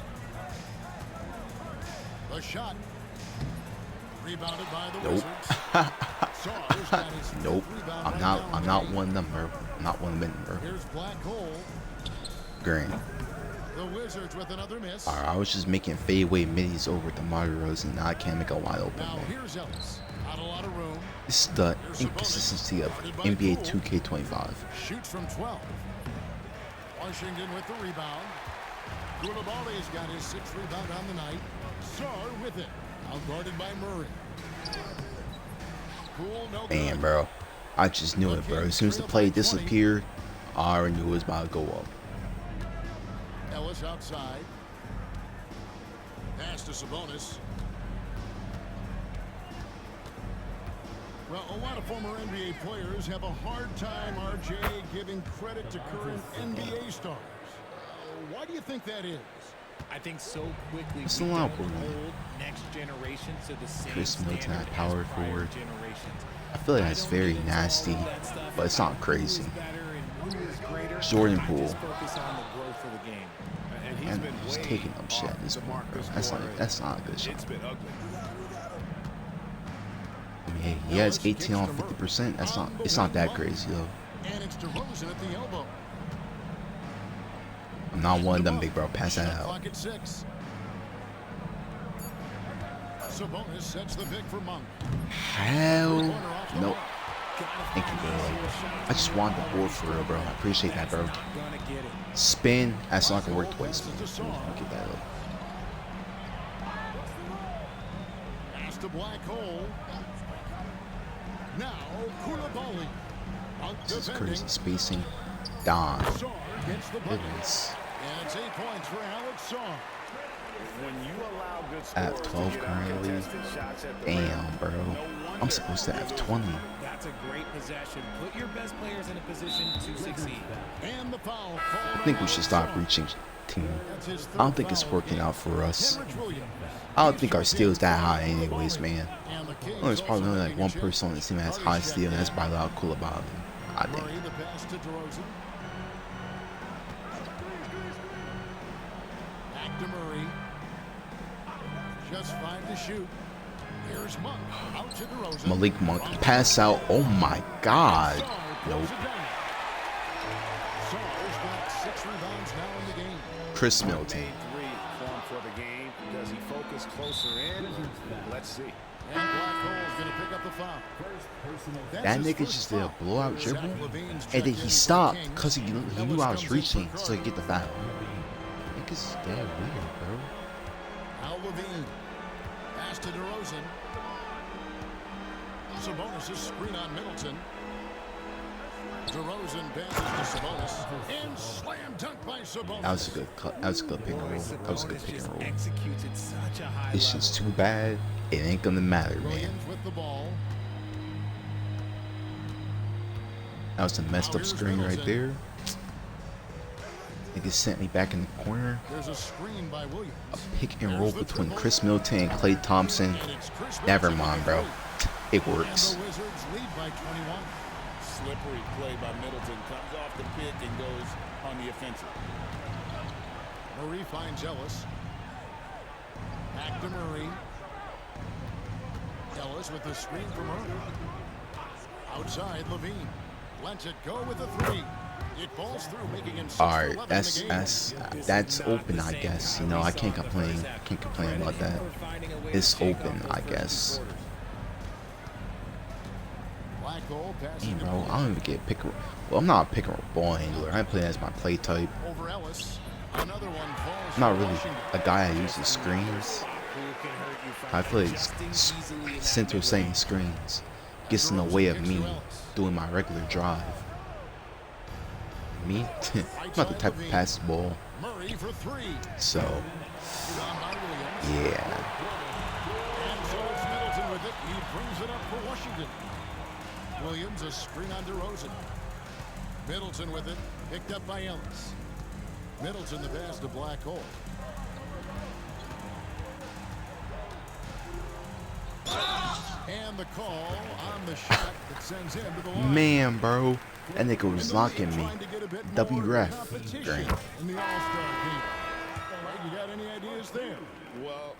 Speaker 2: The shot. Rebounded by the
Speaker 1: Nope.
Speaker 2: Wizards. Sarr's got his fifth
Speaker 1: Nope.
Speaker 2: rebound
Speaker 1: I'm
Speaker 2: right
Speaker 1: not.
Speaker 2: now
Speaker 1: I'm
Speaker 2: in
Speaker 1: not
Speaker 2: the game.
Speaker 1: one of them, bro. I'm not one of them, bro.
Speaker 2: Here's Black Hole.
Speaker 1: Green.
Speaker 2: The Wizards with another miss.
Speaker 1: Alright, I was just making fadeaway middies over the Mario's, and now I can't make a wide open,
Speaker 2: Now
Speaker 1: man.
Speaker 2: here's Ellis. Not a lot of room.
Speaker 1: This is the inconsistency of NBA 2K25.
Speaker 2: Shoots from 12. Washington with the rebound. Koulibaly's got his 6th rebound on the night. Sarr with it. Outguarded by Murray. Cool, no
Speaker 1: Man,
Speaker 2: good.
Speaker 1: bro. I just knew it, bro. As soon as the play disappeared, I already knew it was about to go up.
Speaker 2: Ellis outside. Pass to Sabonis. Well, a lot of former NBA players have a hard time, RJ, giving credit to current NBA stars. Why do you think that is?
Speaker 3: I think so quickly
Speaker 1: It's
Speaker 3: we
Speaker 1: a
Speaker 3: don't
Speaker 1: lot, bro.
Speaker 3: hold next generation to the same
Speaker 1: Chris Middleton
Speaker 3: standard
Speaker 1: at power
Speaker 3: as prior
Speaker 1: forward.
Speaker 3: generations.
Speaker 1: I feel like that's
Speaker 3: don't
Speaker 1: very
Speaker 3: get into
Speaker 1: nasty,
Speaker 3: all of that stuff
Speaker 1: but it's
Speaker 3: about
Speaker 1: not crazy.
Speaker 3: who is better and who is greater.
Speaker 1: Jordan
Speaker 3: I
Speaker 1: Poole.
Speaker 3: just focus on the growth of the game.
Speaker 4: And he's
Speaker 1: And
Speaker 4: been
Speaker 1: he's
Speaker 4: way
Speaker 1: taking up shit at this
Speaker 4: off the
Speaker 1: point,
Speaker 4: mark
Speaker 1: bro.
Speaker 4: this
Speaker 1: That's
Speaker 4: quarter.
Speaker 1: not a good shot.
Speaker 4: It's been ugly.
Speaker 1: I mean, hey, he has 18 on 50%. It's not that crazy though.
Speaker 2: And it's DeRozan at the elbow.
Speaker 1: I'm not one of them big bro. Pass that
Speaker 2: Shot
Speaker 1: out.
Speaker 2: clock at 6. Sabonis sets the pick for Monk.
Speaker 1: Hell no. Thank you, bro. I just want the board for real, bro. I appreciate that, bro.
Speaker 3: Gonna get it.
Speaker 1: Spin. That's not gonna work twice. I'll get that up.
Speaker 2: Pass to Black Hole. Now Koulibaly.
Speaker 1: This is crazy spacing. Don.
Speaker 2: Sarr gets the
Speaker 1: Look
Speaker 2: bucket.
Speaker 1: at this.
Speaker 2: And it's 8 points for Alex Sarr.
Speaker 4: When you allow good
Speaker 1: I have
Speaker 4: scorers
Speaker 1: 12
Speaker 4: to get
Speaker 1: currently.
Speaker 4: uncontested shots at the rim,
Speaker 1: Damn, bro.
Speaker 4: no
Speaker 1: I'm
Speaker 4: wonder
Speaker 1: supposed to have
Speaker 4: you lose.
Speaker 1: 20.
Speaker 3: That's a great possession. Put your best players in a position to succeed.
Speaker 2: And the foul
Speaker 1: I think we should stop reaching, team. I don't think it's working out for us. I don't think our steal's that high anyways, man. Oh, there's probably only like one person on the team that has high steal, and that's by Lau Koulibaly, I think.
Speaker 2: Murray, the pass to DeRozan. Back to Murray. Just 5 to shoot. Here's Monk. Out to DeRozan.
Speaker 1: Malik Monk, pass out. Oh my God.
Speaker 2: Sarr
Speaker 1: Nope.
Speaker 2: pulls it down. Sarr's got 6 rebounds now in the game.
Speaker 1: Chris Middleton.
Speaker 4: Made 3 for the game. Does he focus closer in? Let's see.
Speaker 2: And Black Hole's going to pick up the foul. That's
Speaker 1: That
Speaker 2: his
Speaker 1: nigga
Speaker 2: first
Speaker 1: just did a
Speaker 2: foul.
Speaker 1: blowout
Speaker 2: Zach
Speaker 1: dribble,
Speaker 2: Levine's
Speaker 1: and
Speaker 2: checked
Speaker 1: then
Speaker 2: in
Speaker 1: he
Speaker 2: for the
Speaker 1: stopped
Speaker 2: Kings.
Speaker 1: because he knew I
Speaker 2: Ellis
Speaker 1: was
Speaker 2: comes in
Speaker 1: reaching
Speaker 2: for
Speaker 1: so he
Speaker 2: Carter.
Speaker 1: get the foul. Niggas dead weird, bro.
Speaker 2: Al Levine. Pass to DeRozan. Sabonis' screen on Middleton. DeRozan passes to Sabonis. And slam dunk by Sabonis.
Speaker 1: That was a good cut. That was a good pick and roll. That was a good
Speaker 3: Sabonis
Speaker 1: pick
Speaker 3: just
Speaker 1: and roll.
Speaker 3: executes at such a high
Speaker 1: It's
Speaker 3: level.
Speaker 1: just too bad. It ain't gonna matter, man.
Speaker 2: Williams with the ball.
Speaker 1: That was a messed up screen right there. Nigga sent me back in the corner.
Speaker 2: There's a screen by Williams.
Speaker 1: A pick and roll between Chris Middleton and Klay Thompson.
Speaker 2: And it's Chris
Speaker 1: Never
Speaker 2: Middleton
Speaker 1: mind,
Speaker 2: with
Speaker 1: bro.
Speaker 2: the
Speaker 1: It
Speaker 2: three.
Speaker 1: works.
Speaker 2: And the Wizards lead by 21.
Speaker 9: Slippery play by Middleton. Comes off the pick and goes on the offensive.
Speaker 2: Murray finds Ellis. Back to Murray. Ellis with the screen for Murray. Outside Levine. Lets it go with the 3. It falls through, making him 6
Speaker 1: All
Speaker 2: for
Speaker 1: right,
Speaker 2: 11 in the game.
Speaker 1: that's open, I guess. You know, I can't complain. Can't complain about that. It's open, I guess.
Speaker 2: Black Hole passing
Speaker 1: Hey,
Speaker 2: to
Speaker 1: bro,
Speaker 2: Williams.
Speaker 1: I don't even get pick. Well, I'm not a pick and roll ball handler. I play as my play type.
Speaker 2: Over Ellis. Another one falls
Speaker 1: I'm not
Speaker 2: for
Speaker 1: really
Speaker 2: Washington.
Speaker 1: a guy that uses screens. I play center setting screens. Gets in the way of me doing my regular drive. Me? I'm not the type to pass the ball.
Speaker 2: Murray for 3.
Speaker 1: So,
Speaker 2: Rebound by Williams.
Speaker 1: yeah.
Speaker 2: And so it's Middleton with it. He brings it up for Washington. Williams, a screen on DeRozan. Middleton with it. Picked up by Ellis. Middleton the pass to Black Hole. And the call on the shot that sends him to the line.
Speaker 1: Man, bro. That nigga was locking me.
Speaker 2: Trying to get a bit
Speaker 1: W
Speaker 2: more
Speaker 1: ref.
Speaker 2: competition
Speaker 1: Great.
Speaker 2: in the All-Star game. All right, you got any ideas there?
Speaker 9: Well,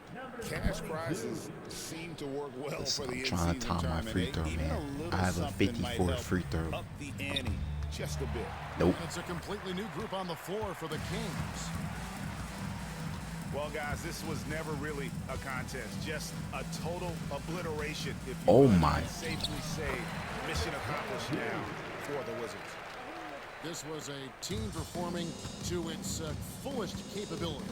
Speaker 9: cash prizes seem to work well
Speaker 1: Listen,
Speaker 9: for the
Speaker 1: I'm trying to
Speaker 9: in-season
Speaker 1: time my
Speaker 9: tournament.
Speaker 1: free throw,
Speaker 9: Even
Speaker 1: man.
Speaker 9: a little
Speaker 1: I have a
Speaker 9: something might
Speaker 1: 54
Speaker 9: help
Speaker 1: free throw.
Speaker 9: up the ante just a bit.
Speaker 1: Nope.
Speaker 2: It's a completely new group on the floor for the Kings.
Speaker 4: Well, guys, this was never really a contest. Just a total obliteration, if you
Speaker 1: Oh
Speaker 4: would.
Speaker 1: my.
Speaker 4: Safely say, mission accomplished now for the Wizards.
Speaker 2: This was a team performing to its fullest capability.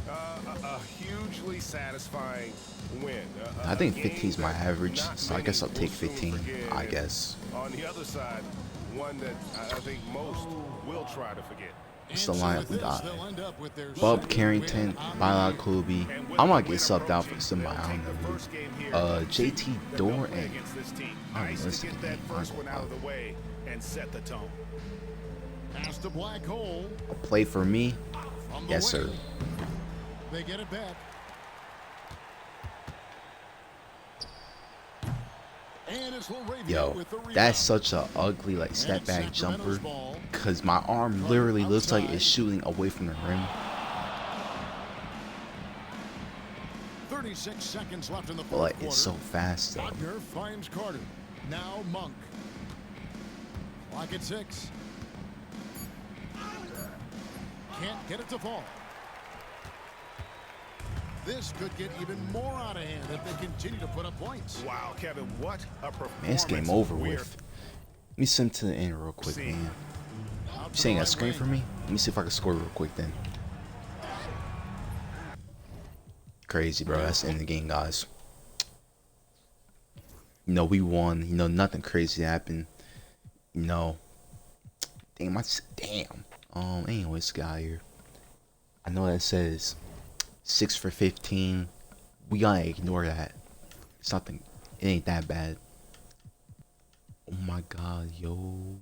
Speaker 4: A hugely satisfying win.
Speaker 1: I think 15 is my average, so I guess I'll take 15. I guess.
Speaker 4: On the other side, one that I think most will try to forget.
Speaker 1: What's the lineup we got? Bub Carrington, Bilal Kobe. I might get subbed out for somebody. I don't know. JT Dorr and I don't know. Listen to me.
Speaker 4: And set the tone.
Speaker 2: Past the black hole.
Speaker 1: A play for me. Yes, sir.
Speaker 2: They get it back. And it's
Speaker 1: Yo, that's such a ugly like step back jumper, cause my arm literally looks like it's shooting away from the rim.
Speaker 2: 36 seconds left in the
Speaker 1: But like it's so fast though.
Speaker 2: Wagner finds Carter. Now Monk. Clock at 6. Can't get it to fall. This could get even more out of hand if they continue to put up points.
Speaker 4: Wow, Kevin, what a performance.
Speaker 1: Man, it's game over with. Let me send to the end real quick, man. You saying a screen for me? Let me see if I can score real quick then. Crazy, bro. That's the end of the game, guys. You know, we won. You know, nothing crazy happened. You know. Damn. Anyways, guy here. I know that says 6 for 15. We gotta ignore that. It's nothing. It ain't that bad. Oh my god, yo.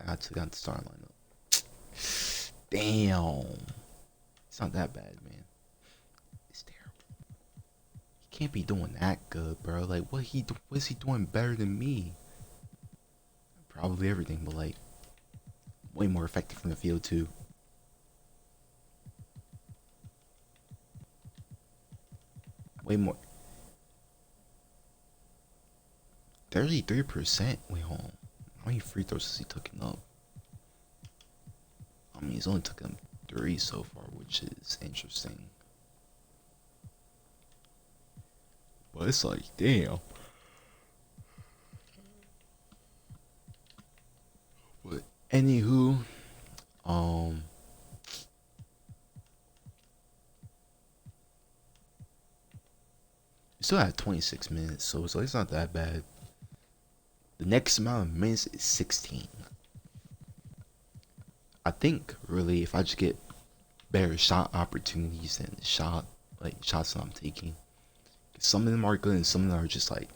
Speaker 1: I got to get the starting lineup. Damn. It's not that bad, man. It's terrible. He can't be doing that good, bro. Like, what is he doing better than me? Probably everything, but like, way more effective from the field too. Way more. 33%. Wait, hold on. How many free throws has he taken up? I mean, he's only taken 3 so far, which is interesting. But it's like, damn. But anywho, we still have 26 minutes, so it's not that bad. The next amount of minutes is 16. I think really if I just get better shot opportunities than the shots that I'm taking. Some of them are good and some of them are just like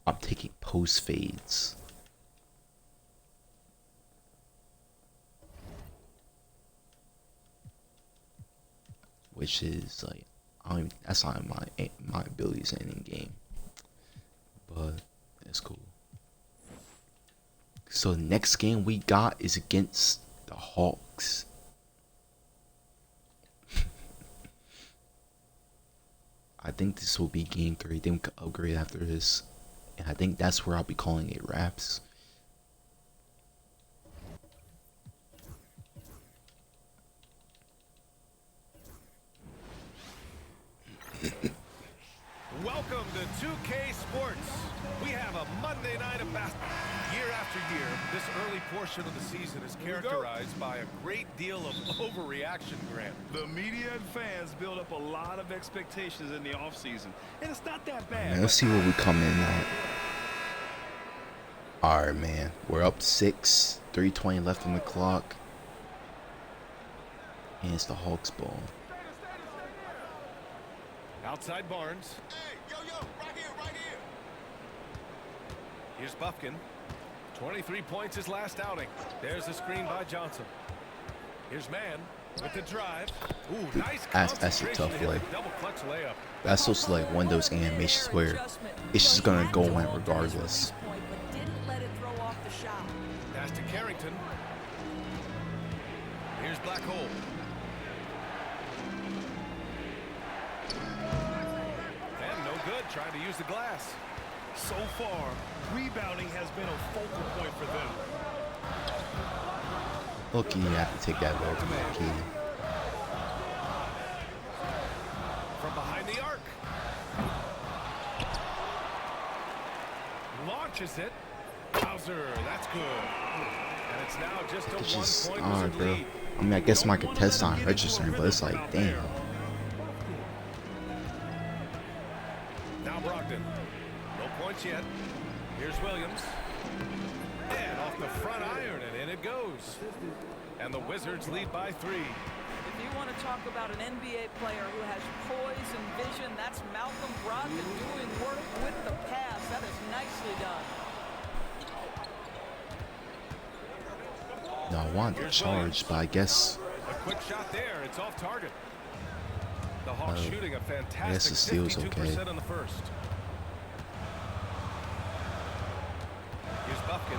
Speaker 1: I'm taking post fades. Which is like that's not my abilities in game. But it's cool. So the next game we got is against the Hawks. I think this will be game 3. Then we can upgrade after this. And I think that's where I'll be calling it wraps.
Speaker 10: Welcome to 2K Sports. We have a Monday night of basketball. Year after year, this early portion of the season is characterized by a great deal of overreaction, Grant.
Speaker 11: The media and fans build up a lot of expectations in the offseason, and it's not that bad.
Speaker 1: Man, let's see where we come in at. Alright, man. We're up 6. 3:20 left on the clock. And it's the Hawks ball.
Speaker 10: Outside Barnes.
Speaker 9: Hey, yo, right here.
Speaker 10: Here's Buffkin. 23 points his last outing. There's a screen by Johnson. Here's Mann with the drive. Ooh, nice.
Speaker 1: That's a tough play.
Speaker 10: Double clutch layup.
Speaker 1: That's supposed to like one of those animations where it's just gonna go in regardless.
Speaker 10: Pass to Carrington. Here's Black Hole. And no good, trying to use the glass.
Speaker 11: So far, rebounding has been a focal point for them.
Speaker 1: Look, you have to take that low from that key.
Speaker 10: From behind the arc. Launches it. Bowser, that's good. And it's now just a 1-point
Speaker 1: Alright, bro.
Speaker 10: lead.
Speaker 1: I mean, I guess my contest on registering, but it's like, damn.
Speaker 10: Now Brogdon. No points yet. Here's Williams. And off the front iron, and in it goes. And the Wizards lead by 3.
Speaker 12: If you want to talk about an NBA player who has poise and vision, that's Malcolm Brogdon doing work with the pass. That is nicely done.
Speaker 1: No, I wanted to charge, but I guess
Speaker 10: A quick shot there. It's off target. The Hawks shooting a fantastic
Speaker 1: I guess the steal's
Speaker 10: 52%
Speaker 1: okay.
Speaker 10: on the first. Here's Buffkin.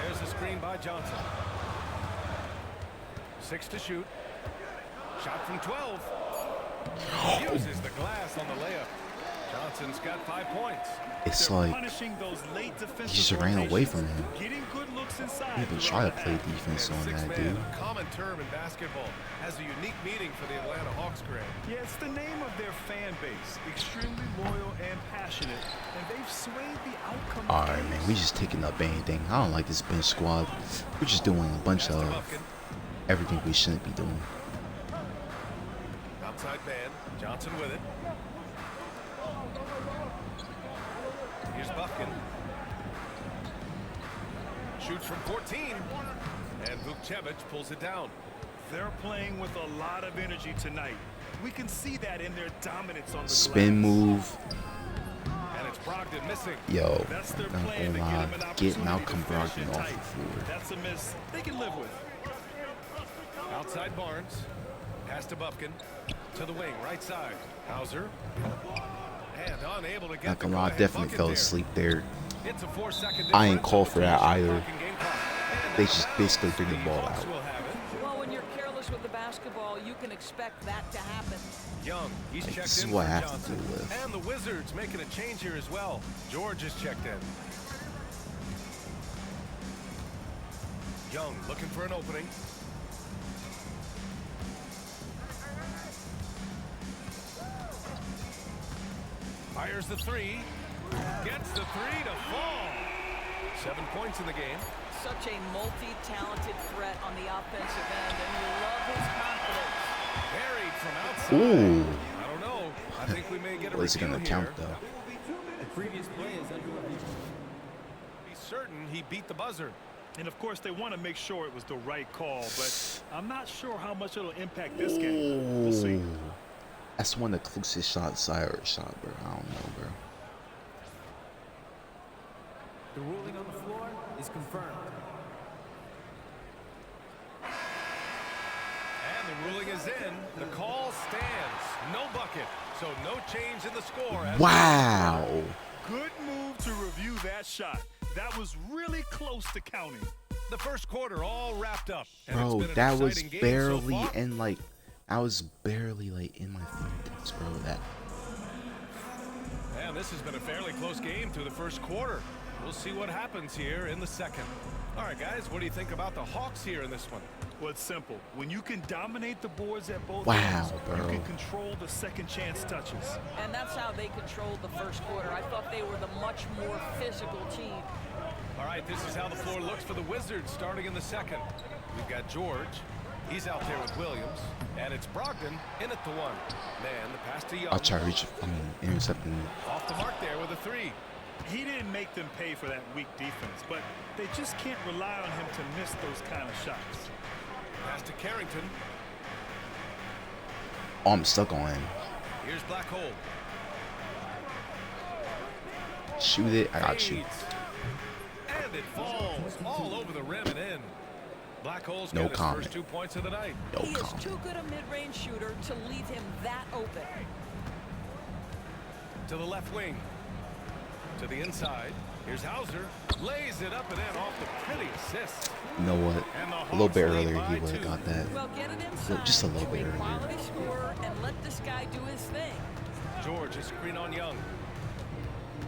Speaker 10: There's the screen by Johnson. 6 to shoot. Shot from 12. Uses the glass on the layup. Johnson's got 5 points.
Speaker 1: it's like he just ran away from him. He even try to play defense on that dude.
Speaker 10: A common term in basketball has a unique meaning for the Atlanta Hawks, Grant.
Speaker 11: Yeah, it's the name of their fan base. Extremely loyal and passionate, and they've swayed the outcome.
Speaker 1: All right, man, we just taking up anything. I don't like this bench squad. We're just doing a bunch of everything we shouldn't be doing.
Speaker 10: Outside man, Johnson with it. Here's Buffkin. Shoots from 14. And Vukcevic pulls it down.
Speaker 11: They're playing with a lot of energy tonight. We can see that in their dominance on the
Speaker 1: Spin
Speaker 11: glass.
Speaker 1: move.
Speaker 10: And it's Brogdon missing.
Speaker 1: Yo,
Speaker 11: That's their
Speaker 1: I'm
Speaker 11: plan to
Speaker 1: gonna
Speaker 11: get,
Speaker 1: get Malcolm Brogdon off the floor.
Speaker 11: That's a miss they can live with.
Speaker 10: Outside Barnes. Pass to Buffkin. To the wing, right side. Hauser. And unable to get
Speaker 1: Not
Speaker 10: the
Speaker 1: gonna lie, I
Speaker 10: go-ahead
Speaker 1: definitely
Speaker 10: bucket
Speaker 1: fell
Speaker 10: there.
Speaker 1: asleep there.
Speaker 10: It's a 4-second
Speaker 1: I ain't
Speaker 10: differential
Speaker 1: call for that
Speaker 10: between the
Speaker 1: either.
Speaker 10: shot clock and game clock. And
Speaker 1: They
Speaker 10: that's
Speaker 1: just
Speaker 10: out.
Speaker 1: basically threw the
Speaker 10: The
Speaker 1: ball
Speaker 10: Hawks
Speaker 1: out.
Speaker 10: will have it.
Speaker 12: Well, when you're careless with the basketball, you can expect that to happen.
Speaker 10: Young, he's
Speaker 1: Like,
Speaker 10: checked
Speaker 1: this is
Speaker 10: in
Speaker 1: what
Speaker 10: for
Speaker 1: I have to
Speaker 10: Johnson.
Speaker 1: deal with.
Speaker 10: And the Wizards making a change here as well. George is checked in. Young looking for an opening. Fires the three. Gets the three to fall. 7 points in the game.
Speaker 12: Such a multi-talented threat on the offensive end, and you love his confidence.
Speaker 10: Buried from outside.
Speaker 1: Ooh.
Speaker 10: I don't know. I think we may get a
Speaker 1: Well, is it
Speaker 10: review
Speaker 1: gonna
Speaker 10: here.
Speaker 1: count though?
Speaker 10: He's certain he beat the buzzer.
Speaker 11: And of course, they want to make sure it was the right call, but I'm not sure how much it'll impact this game. We'll see.
Speaker 1: Ooh. That's one of the closest shots I ever shot, bro. I don't know, bro.
Speaker 8: The ruling on the floor is confirmed.
Speaker 10: And the ruling is in. The call stands. No bucket. So no change in the score.
Speaker 1: Wow.
Speaker 11: Good move to review that shot. That was really close to counting.
Speaker 10: The first quarter all wrapped up. And
Speaker 1: Bro,
Speaker 10: it's been an
Speaker 1: that was
Speaker 10: exciting game
Speaker 1: barely
Speaker 10: so far.
Speaker 1: in like, I was barely like in my fingertips, bro. That.
Speaker 10: And this has been a fairly close game through the first quarter. We'll see what happens here in the second. All right, guys, what do you think about the Hawks here in this one?
Speaker 11: Well, it's simple. When you can dominate the boards at both
Speaker 1: Wow,
Speaker 11: ends,
Speaker 1: bro.
Speaker 11: you can control the second chance touches.
Speaker 12: And that's how they controlled the first quarter. I thought they were the much more physical team.
Speaker 10: All right, this is how the floor looks for the Wizards starting in the second. We've got George. He's out there with Williams. And it's Brogdon in at the one. Man, the pass to Young.
Speaker 1: I'll try to reach. Intercepting.
Speaker 10: Off the mark there with a three.
Speaker 11: He didn't make them pay for that weak defense, but they just can't rely on him to miss those kind of shots.
Speaker 10: Pass to Carrington.
Speaker 1: Oh, I'm stuck on him.
Speaker 10: Here's Black Hole.
Speaker 1: Shoot it. I got you.
Speaker 10: And it falls all over the rim and in. Black Hole's
Speaker 1: No
Speaker 10: got his
Speaker 1: comment.
Speaker 10: first 2 points of the night.
Speaker 1: No
Speaker 12: He is
Speaker 1: comment.
Speaker 12: too good a mid-range shooter to leave him that open.
Speaker 10: To the left wing. To the inside. Here's Hauser. Lays it up and in off the pretty assist.
Speaker 1: You know what?
Speaker 10: And the
Speaker 1: A little bit
Speaker 10: Hawks lead
Speaker 1: earlier, he
Speaker 10: by
Speaker 1: would have
Speaker 10: 2.
Speaker 1: got that.
Speaker 12: Well, get it inside
Speaker 1: Just a little
Speaker 12: to
Speaker 1: bit
Speaker 12: a
Speaker 1: earlier.
Speaker 12: quality scorer and let this guy do his thing.
Speaker 10: George is screen on Young.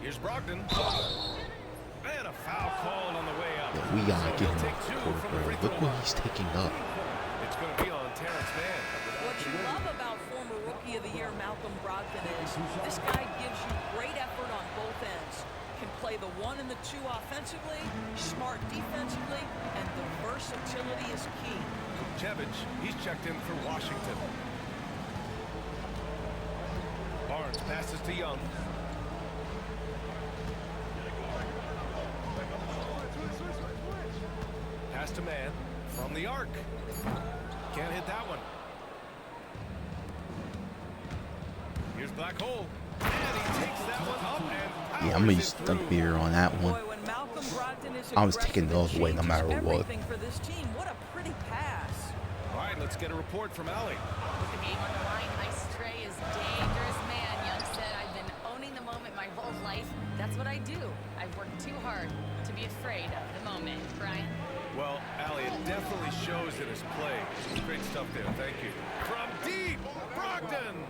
Speaker 10: Here's Brogdon. And a foul called on the way up.
Speaker 1: Yeah, we gotta
Speaker 10: So
Speaker 1: get
Speaker 10: he'll
Speaker 1: him
Speaker 10: take
Speaker 1: off the
Speaker 10: 2
Speaker 1: court,
Speaker 10: from the
Speaker 1: bro.
Speaker 10: free
Speaker 1: Look
Speaker 10: throw
Speaker 1: what
Speaker 10: line.
Speaker 1: he's taking up.
Speaker 10: It's going to be on Terrence Mann.
Speaker 12: What you love about former Rookie of the Year Malcolm Brogdon is this guy gives you great effort on both ends. can play the 1 and the 2 offensively, smart defensively, and the versatility is key.
Speaker 10: Vukcevic, he's checked in for Washington. Barnes passes to Young. Pass to man from the arc. Can't hit that one. Here's Black Hole. And he takes that one up and
Speaker 1: Yeah, I'm gonna use dunk beer on that one.
Speaker 12: Boy, when Malcolm Brogdon is
Speaker 1: I was taking
Speaker 12: aggressive,
Speaker 1: those
Speaker 12: it
Speaker 1: away no matter
Speaker 12: changes
Speaker 1: what.
Speaker 12: everything for this team. What a pretty pass.
Speaker 10: All right, let's get a report from Allie.
Speaker 13: With the game on the line, Ice Trey is dangerous man. Young said, I've been owning the moment my whole life. That's what I do. I've worked too hard to be afraid of the moment. Brian?
Speaker 10: Well, Allie, it definitely shows in his play. Great stuff there. Thank you. From deep, Brogdon.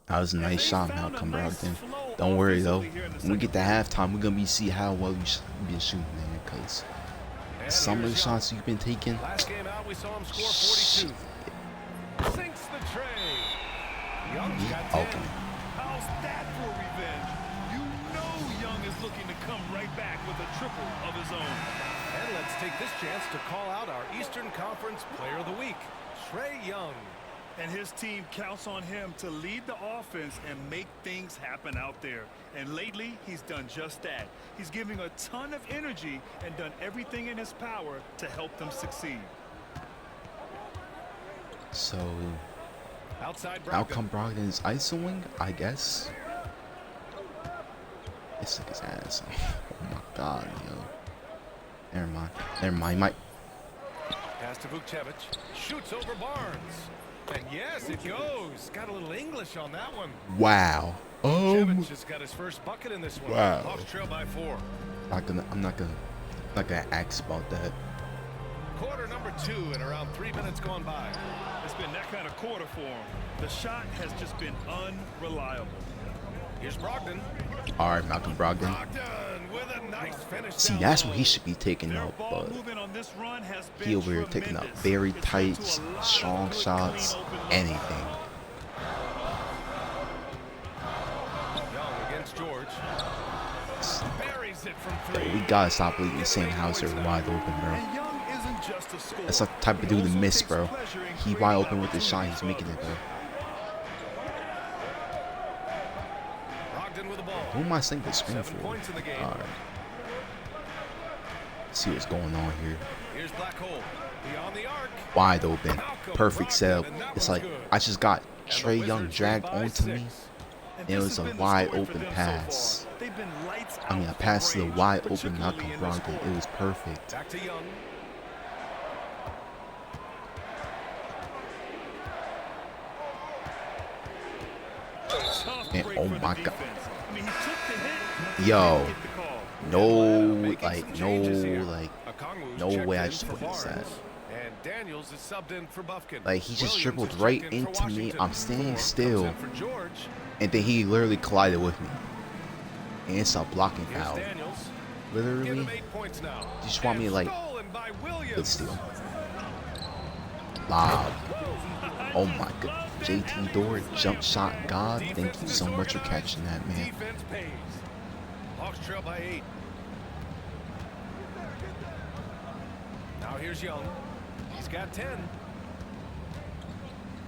Speaker 1: That was a nice shot, Malcolm Brogdon. Don't worry though. When we get to halftime, we're gonna see how well you've been shooting, man. Cause some of the shots you've been taking.
Speaker 10: Last game out, we saw him score 42. Sinks the tray. Young's got 10.
Speaker 1: Okay.
Speaker 11: How's that for revenge? You know Young is looking to come right back with a triple of his own.
Speaker 10: And let's take this chance to call out our Eastern Conference Player of the Week, Trae Young.
Speaker 11: And his team counts on him to lead the offense and make things happen out there. And lately, he's done just that. He's giving a ton of energy and done everything in his power to help them succeed.
Speaker 1: So,
Speaker 10: Outside Brogdon.
Speaker 1: Malcolm Brogdon is isoing, I guess. It's like his ass. Oh my god, yo. Never mind. Never mind. Might.
Speaker 10: Pass to Vukcevic. Shoots over Barnes. And yes, it goes. Got a little English on that one.
Speaker 1: Wow.
Speaker 10: Vukcevic just got his first bucket in this one.
Speaker 1: Wow.
Speaker 10: Hawks trail by 4.
Speaker 1: I'm not gonna ask about that.
Speaker 10: Quarter number 2 and around 3 minutes gone by.
Speaker 11: It's been that kind of quarter for him. The shot has just been unreliable.
Speaker 10: Here's Brogdon.
Speaker 1: All right, Malcolm Brogdon.
Speaker 10: Brogdon with a nice finish.
Speaker 1: See, that's what he should be taking up, but he over here taking up very tight, strong shots, anything.
Speaker 10: Young against George. Buries it from 3.
Speaker 1: Yo, we gotta stop leaving the same house are wide open, bro. That's the type of dude to miss, bro. He wide open with the shot, he's making it, bro. Who am I saying the screen for? Alright. See what's going on here.
Speaker 10: Here's Black Hole. Beyond the arc.
Speaker 1: Wide open. Perfect setup. It's like I just got Trae Young dragged onto me. And it was a wide open pass. I mean, a pass to the wide open Malcolm Brogdon. It was perfect.
Speaker 10: Back to Young.
Speaker 1: And oh my god. Yo. No way I just witnessed that.
Speaker 10: And Daniels is subbed in for Buffkin.
Speaker 1: Like, he just dribbled right into me. I'm standing still. And then he literally collided with me. And it's a blocking foul. Literally. You just want me to, like, good steal. Lob. Oh my god. JT Dort, jump shot god. Thank you so much for catching that, man.
Speaker 10: Defense pays. Hawks trail by 8. Now here's Young. He's got 10.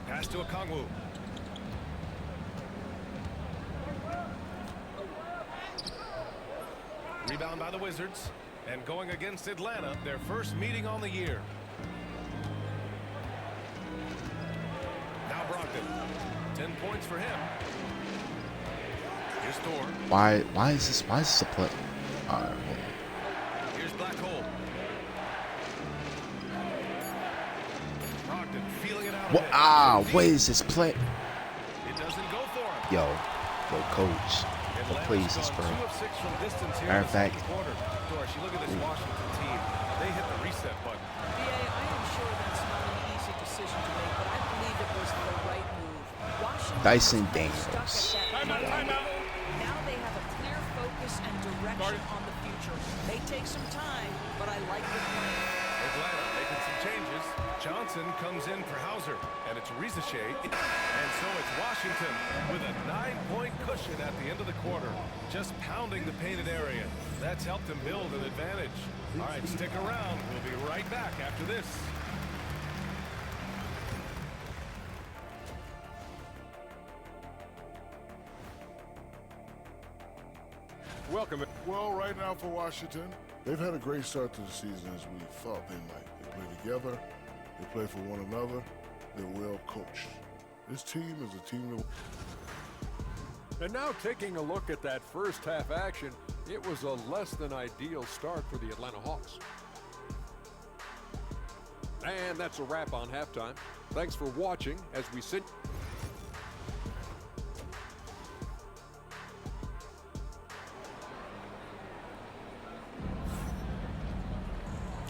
Speaker 10: Pass to Okongwu. Rebound by the Wizards. And going against Atlanta, their first meeting on the year. Now Brogdon. 10 points for him. Here's Thor.
Speaker 1: Why is this a play? Alright, hold on.
Speaker 10: Here's Black Hole. Brogdon feeling it out.
Speaker 1: What? What is this play?
Speaker 10: It doesn't go for him.
Speaker 1: Yo, coach. What play is this, bro?
Speaker 10: 2 of 6 from distance here
Speaker 1: Matter
Speaker 10: in
Speaker 1: of
Speaker 10: the
Speaker 1: fact,
Speaker 10: second quarter. Doris, you look at this Washington team. They hit the reset button.
Speaker 12: I am sure that's not an easy decision to make, but I believe it was the right move. Washington
Speaker 1: Dyson
Speaker 12: was
Speaker 1: Daniels.
Speaker 12: stuck at that timeout. Now they have a clear focus and direction on the future. May take some time, but I like the plan.
Speaker 10: Atlanta making some changes. Johnson comes in for Hauser, and it's Rizichet. And so it's Washington with a 9-point cushion at the end of the quarter, just pounding the painted area. That's helped him build an advantage. All right, stick around. We'll be right back after this.
Speaker 7: Welcome.
Speaker 9: Well, right now for Washington, they've had a great start to the season as we thought they might. They play together, they play for one another, they're well coached. This team is a team that...
Speaker 7: And now taking a look at that first half action, it was a less than ideal start for the Atlanta Hawks. And that's a wrap on halftime. Thanks for watching as we sit.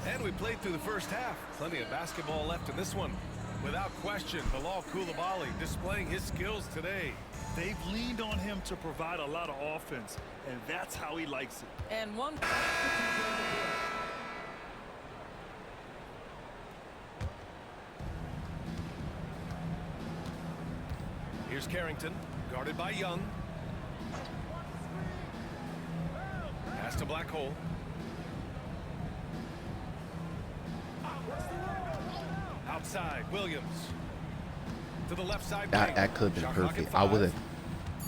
Speaker 10: And we played through the first half. Plenty of basketball left in this one. Without question, Bilal Coulibaly displaying his skills today.
Speaker 11: They've leaned on him to provide a lot of offense, and that's how he likes it.
Speaker 12: And one.
Speaker 10: Here's Carrington, guarded by Young. Pass to Black Hole. Outside, Williams. To the left side.
Speaker 1: That could have been perfect. I would have.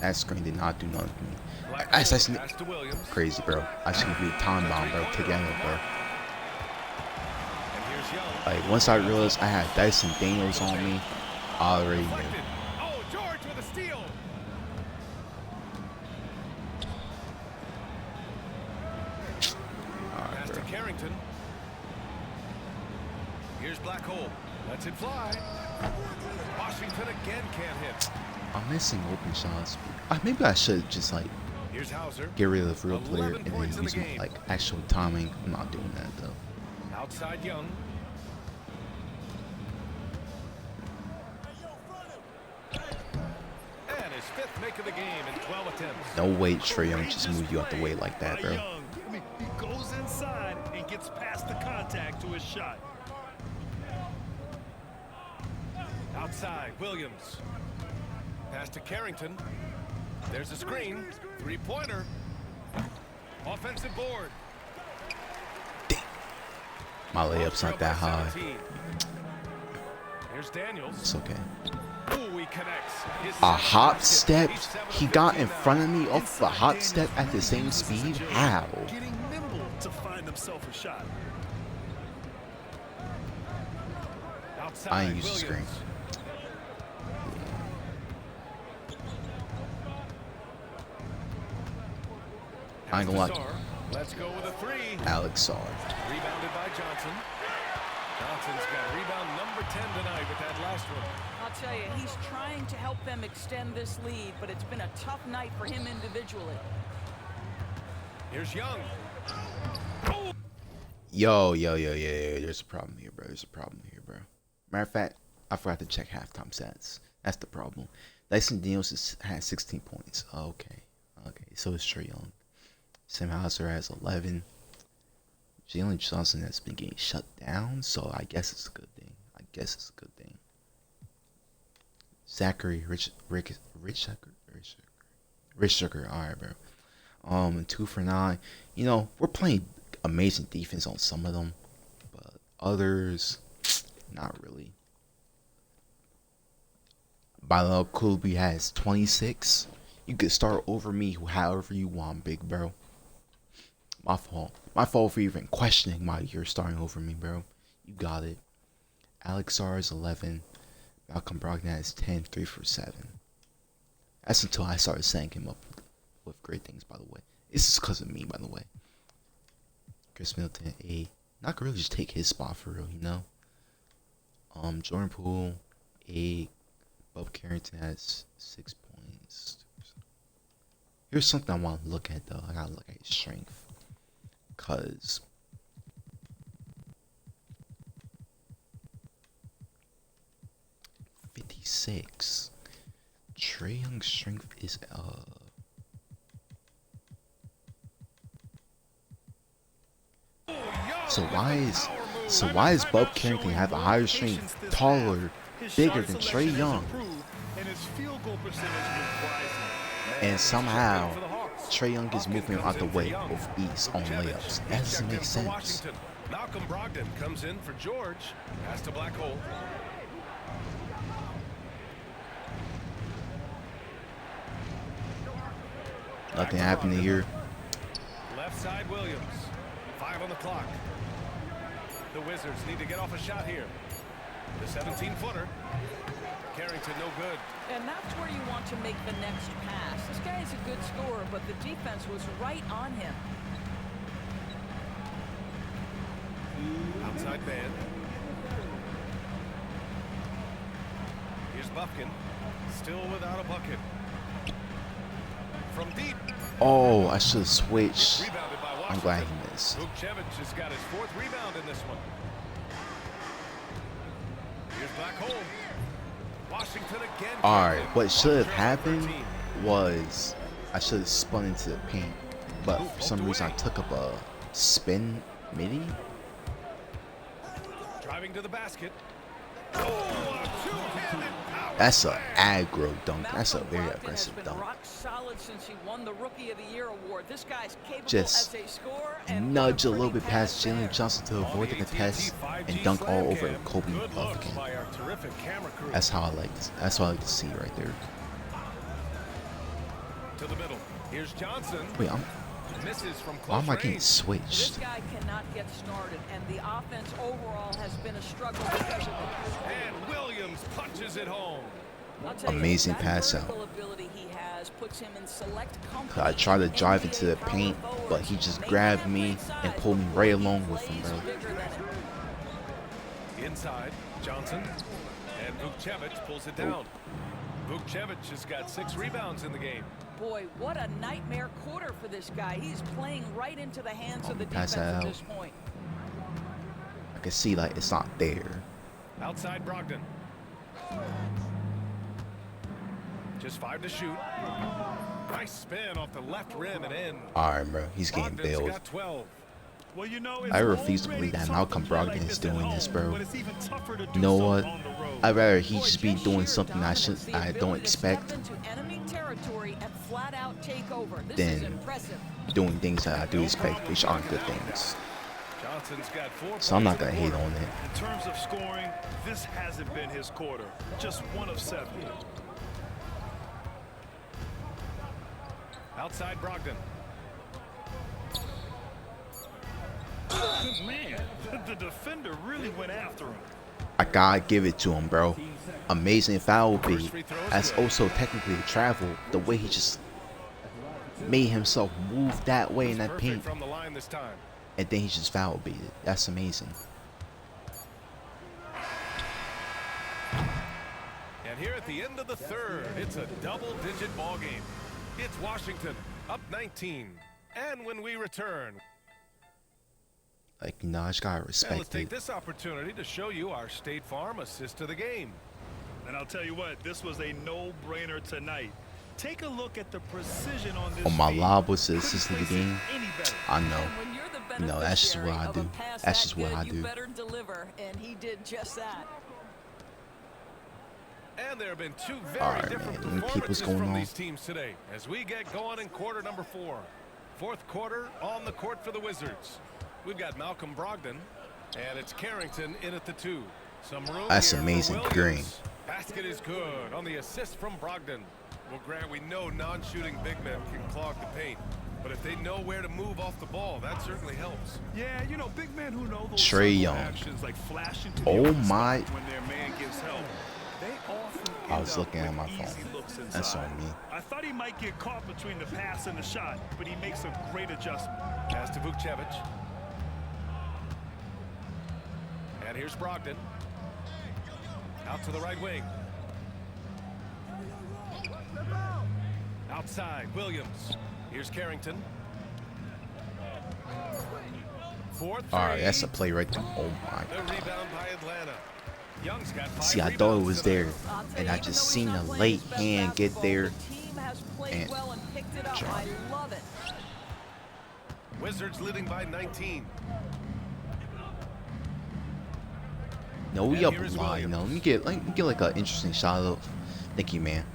Speaker 1: That screen did not do nothing to me. That's crazy, bro. I should be time bomb, bro. Together, bro. Like once I realized I had Dyson Daniels on me, I already knew.
Speaker 10: Oh, George with a steal. Pass to Carrington. Here's Black Hole. Lets it fly. Washington again can't hit.
Speaker 1: I'm missing open shots. Maybe I should just like get rid of the real player and then use my like actual timing. I'm not doing that though.
Speaker 10: Outside Young. And his fifth make of the game in 12 attempts.
Speaker 1: No way Trae Young just move you out the way like that, bro.
Speaker 11: He goes inside and gets past the contact to his shot.
Speaker 10: Outside, Williams. Pass to Carrington. There's a screen. Three-pointer. Offensive board.
Speaker 1: Damn. My layup's not that high.
Speaker 10: Here's Daniels.
Speaker 1: It's okay.
Speaker 10: Ooh, he connects.
Speaker 1: A hop step? He got in front of me off the hop step at the same speed? How?
Speaker 11: Getting nimble to find himself a shot.
Speaker 1: I ain't use the screen. I ain't gonna lie.
Speaker 10: Let's go with a three.
Speaker 1: Alex Sarr.
Speaker 10: Rebounded by Johnson. Johnson's got rebound number 10 tonight with that last one.
Speaker 12: I'll tell you, he's trying to help them extend this lead, but it's been a tough night for him individually.
Speaker 10: Here's Young.
Speaker 1: Yo. There's a problem here, bro. Matter of fact, I forgot to check halftime stats. That's the problem. Dyson Daniels has 16 points. Okay. So is Trae Young. Sam Hauser has 11. Jalen Johnson has been getting shut down, so I guess it's a good thing. Zachary Richucker. All right, bro. 2 for 9. You know, we're playing amazing defense on some of them, but others, not really. Bilal Coulibaly has 26. You could start over me however you want, big bro. My fault for even questioning why you're starting over me, bro. You got it. Alex Sarr is 11. Malcolm Brogdon has 10, 3 for 7. That's until I started setting him up with great things, by the way. This is because of me, by the way. Chris Middleton, 8. Not gonna really just take his spot for real, you know. Jordan Poole, 8. Bob Carrington has 6 points. Here's something I want to look at, though. I gotta look at his strength. Cause .56. Trae Young's strength is so why is So why does Bob Carrington have a higher strength, taller, bigger than Trae Young? And somehow Trae Young is moving out the way with ease on layups. That doesn't make sense.
Speaker 10: Malcolm Brogdon comes in for George. Pass to Black Hole.
Speaker 1: Nothing happening here.
Speaker 10: Left side Williams. 5 on the clock. The Wizards need to get off a shot here. The 17-footer. Carrington no good.
Speaker 12: And that's where you want to make the next pass. This guy is a good scorer, but the defense was right on him.
Speaker 10: Outside man. Here's Buffkin. Still without a bucket. From deep.
Speaker 1: Oh, I should have switched. I'm glad he missed.
Speaker 10: Vukcevic has got his 4th rebound in this one. Here's Black Hole. Washington again.
Speaker 1: Alright, what should have happened was I should have spun into the paint, but for some reason I took up a spin midi.
Speaker 10: Driving to the basket. Oh,
Speaker 1: That's a aggro dunk. That's a very aggressive dunk.
Speaker 12: Rock solid since he won the Rookie of the Year award. This guy's capable
Speaker 1: Just
Speaker 12: as a scorer and
Speaker 1: nudge a little bit past Jalen Johnson to avoid the contest and dunk all over Kobe Love again. That's how I like this. That's what I like to see right there.
Speaker 10: To the middle. Here's Johnson.
Speaker 1: Wait,
Speaker 10: misses from
Speaker 1: why am I
Speaker 10: close
Speaker 1: getting
Speaker 10: range.
Speaker 1: switched?
Speaker 12: This guy cannot get started, and the offense overall has been a struggle because of the
Speaker 10: And Williams punches it home.
Speaker 1: Amazing pass out.
Speaker 12: ability he has puts him in select
Speaker 1: I tried to drive into the paint, but he just grabbed me and pulled me right along with him, bro.
Speaker 10: Inside, Johnson. And Vukcevic pulls it down. Vukcevic has got 6 rebounds in the game.
Speaker 12: Boy, what a nightmare quarter for this guy. He's playing right into the hands of the
Speaker 1: Pass
Speaker 12: defense
Speaker 1: out.
Speaker 12: at this point.
Speaker 1: I can see like it's not there.
Speaker 10: Outside Brogdon. Just 5 to shoot. Nice spin off the left rim and in.
Speaker 1: Alright, bro. He's getting
Speaker 10: Brogdon's
Speaker 1: bailed.
Speaker 10: got 12.
Speaker 11: Well, you know,
Speaker 1: I refuse to believe that Malcolm Brogdon is doing this, bro. You know what? I'd rather he just be doing something I don't expect than doing things that I do expect, which aren't good things.
Speaker 10: Johnson's got 4
Speaker 1: So I'm not gonna hate on it.
Speaker 11: In terms of scoring, this hasn't been his quarter. Just 1 of 7.
Speaker 10: Outside Brogdon.
Speaker 11: Man, the defender really went after him.
Speaker 1: I gotta give it to him, bro. Amazing foul beat. That's also technically a travel. The way he just made himself move that way in that paint,
Speaker 10: From the line this time.
Speaker 1: and then he just foul beat it. That's amazing.
Speaker 10: And here at the end of the 3rd, it's a double-digit ball game. It's Washington up 19. And when we return,
Speaker 1: Like, you know, I just gotta
Speaker 10: let's
Speaker 1: respect
Speaker 10: take
Speaker 1: it.
Speaker 10: this opportunity to show you our State Farm assist to the game.
Speaker 11: And I'll tell you what, this was a no-brainer tonight. Take a look at the precision on this.
Speaker 1: On my
Speaker 11: feed.
Speaker 1: lob was the assist of the
Speaker 11: Couldn't
Speaker 1: game.
Speaker 11: place it any better.
Speaker 1: I know.
Speaker 12: When you're the
Speaker 1: You know, that's just what I
Speaker 12: beneficiary of a
Speaker 1: do.
Speaker 12: pass
Speaker 1: That's
Speaker 12: that
Speaker 1: just what
Speaker 12: good,
Speaker 1: I
Speaker 12: you
Speaker 1: do.
Speaker 12: better deliver, and he did just that.
Speaker 10: And there have been 2 very
Speaker 1: All right,
Speaker 10: different
Speaker 1: man. Let me keep what's
Speaker 10: performances
Speaker 1: going
Speaker 10: from
Speaker 1: on.
Speaker 10: these teams today as we get going in quarter number 4. 4th quarter on the court for the Wizards. We've got Malcolm Brogdon, and it's Carrington in at the 2. Some room
Speaker 1: That's
Speaker 10: here for
Speaker 1: amazing
Speaker 10: Williams.
Speaker 1: green.
Speaker 10: Basket is good on the assist from Brogdon. Well, Grant, we know non-shooting big men can clog the paint, but if they know where to move off the ball, that certainly helps.
Speaker 11: Yeah, you know, big men who know those
Speaker 1: Trae
Speaker 11: subtle
Speaker 1: Young.
Speaker 11: actions like flashing to the
Speaker 1: Oh
Speaker 11: open
Speaker 1: my.
Speaker 11: spot when their man gives help. They often
Speaker 1: I
Speaker 11: end
Speaker 1: was
Speaker 11: up
Speaker 1: looking at
Speaker 11: with
Speaker 1: my
Speaker 11: easy
Speaker 1: phone.
Speaker 11: looks
Speaker 1: That's
Speaker 11: inside.
Speaker 1: on me.
Speaker 11: I thought he might get caught between the pass and the shot, but he makes a great adjustment.
Speaker 10: Pass to Vukcevic. And here's Brogdon. Out to the right wing. Outside, Williams. Here's Carrington. 4-3.
Speaker 1: Alright, that's a play right there. Oh my
Speaker 10: The
Speaker 1: god.
Speaker 10: rebound by Atlanta. Young's got 5
Speaker 1: See, I thought it
Speaker 10: rebounds
Speaker 1: was
Speaker 10: tonight.
Speaker 1: there, and I just seen a late hand get there, and drop.
Speaker 12: I love it.
Speaker 10: Wizards leading by 19.
Speaker 1: No, we up a lot. You know, let me get like an interesting shot of. Thank you, man.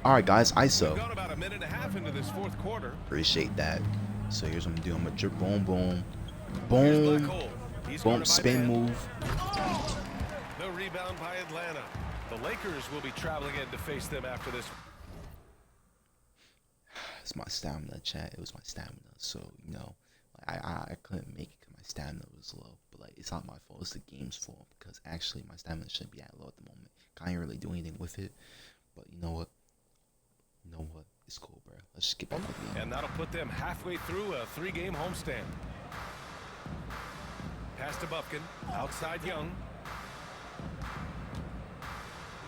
Speaker 1: All right, guys, ISO.
Speaker 10: Got about a minute and a half into this fourth quarter.
Speaker 1: Appreciate that. So here's what I'm gonna do. I'm gonna drip, boom, boom, boom, boom, spin move.
Speaker 10: No rebound by Atlanta. The Lakers will be traveling in to face them after this.
Speaker 1: It's my stamina, chat. It was my stamina. So you know, I couldn't make it because my stamina was low. But like, it's not my fault. It's the game's fault because actually my stamina shouldn't be at low at the moment. Can't really do anything with it. But you know what? You know what? It's cool, bro. Let's just get back with the game.
Speaker 10: And that'll put them halfway through a 3-game homestand. Pass to Bufkin. Outside Young.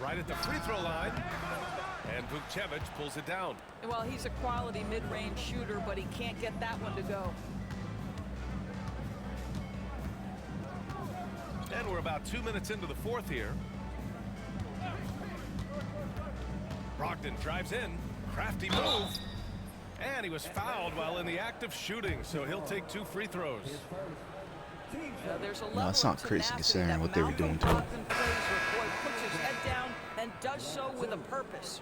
Speaker 10: Right at the free throw line. And Vukcevic pulls it down.
Speaker 12: Well, he's a quality mid-range shooter, but he can't get that one to go.
Speaker 10: And we're about 2 minutes into the fourth here. Brogdon drives in. Crafty move. And he was fouled while in the act of shooting, so he'll take 2 free throws.
Speaker 1: No, it's not crazy considering what they were doing to him.
Speaker 12: Puts his head down and does so with a purpose.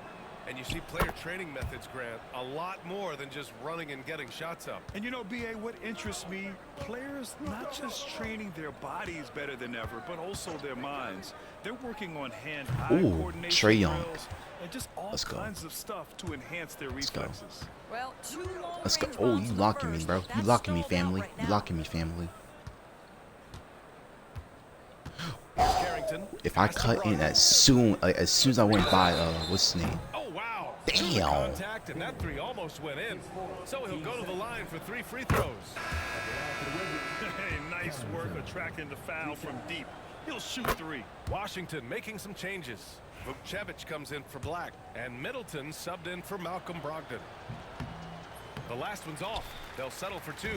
Speaker 10: And you see player training methods, Grant, a lot more than just running and getting shots up.
Speaker 11: And you know, BA, what interests me, players not just training their bodies better than ever, but also their minds. They're working on hand-eye coordination
Speaker 1: Trae Young.
Speaker 11: drills and just all kinds of stuff to enhance their reflexes.
Speaker 12: Well,
Speaker 1: Let's go. Oh, you locking me, bro. You locking me, family. You locking me, family. If I cut in as soon as I went by, what's his name?
Speaker 10: Oh wow!
Speaker 1: Damn.
Speaker 10: Contact, and that 3 almost went in. So he'll go to the line for 3 free throws.
Speaker 11: Hey, nice work attracting the foul from deep. He'll shoot 3.
Speaker 10: Washington making some changes. Vukcevic comes in for Black, and Middleton subbed in for Malcolm Brogdon. The last one's off. They'll settle for 2.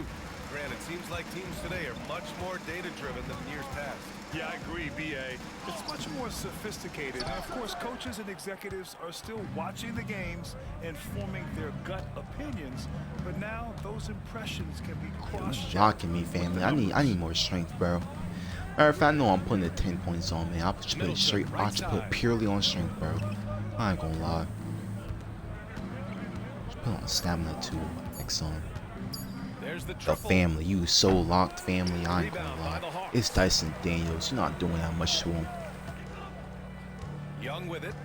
Speaker 10: Grant, it seems like teams today are much more data-driven than in years past.
Speaker 11: Yeah, I agree, BA. It's much more sophisticated. And of course, coaches and executives are still watching the games and forming their gut opinions. But now those impressions can be cross-checked.
Speaker 1: Locking me, family. I need more strength, bro. Matter of fact, I know I'm putting the 10 points on, man. I'll just put it straight. I'll just put purely on strength, bro. I ain't gonna lie. Just put on stamina too. Excellent. The family, you so locked, family. I ain't gonna lie. It's Dyson Daniels. You're not doing that much to him.
Speaker 10: Young with it.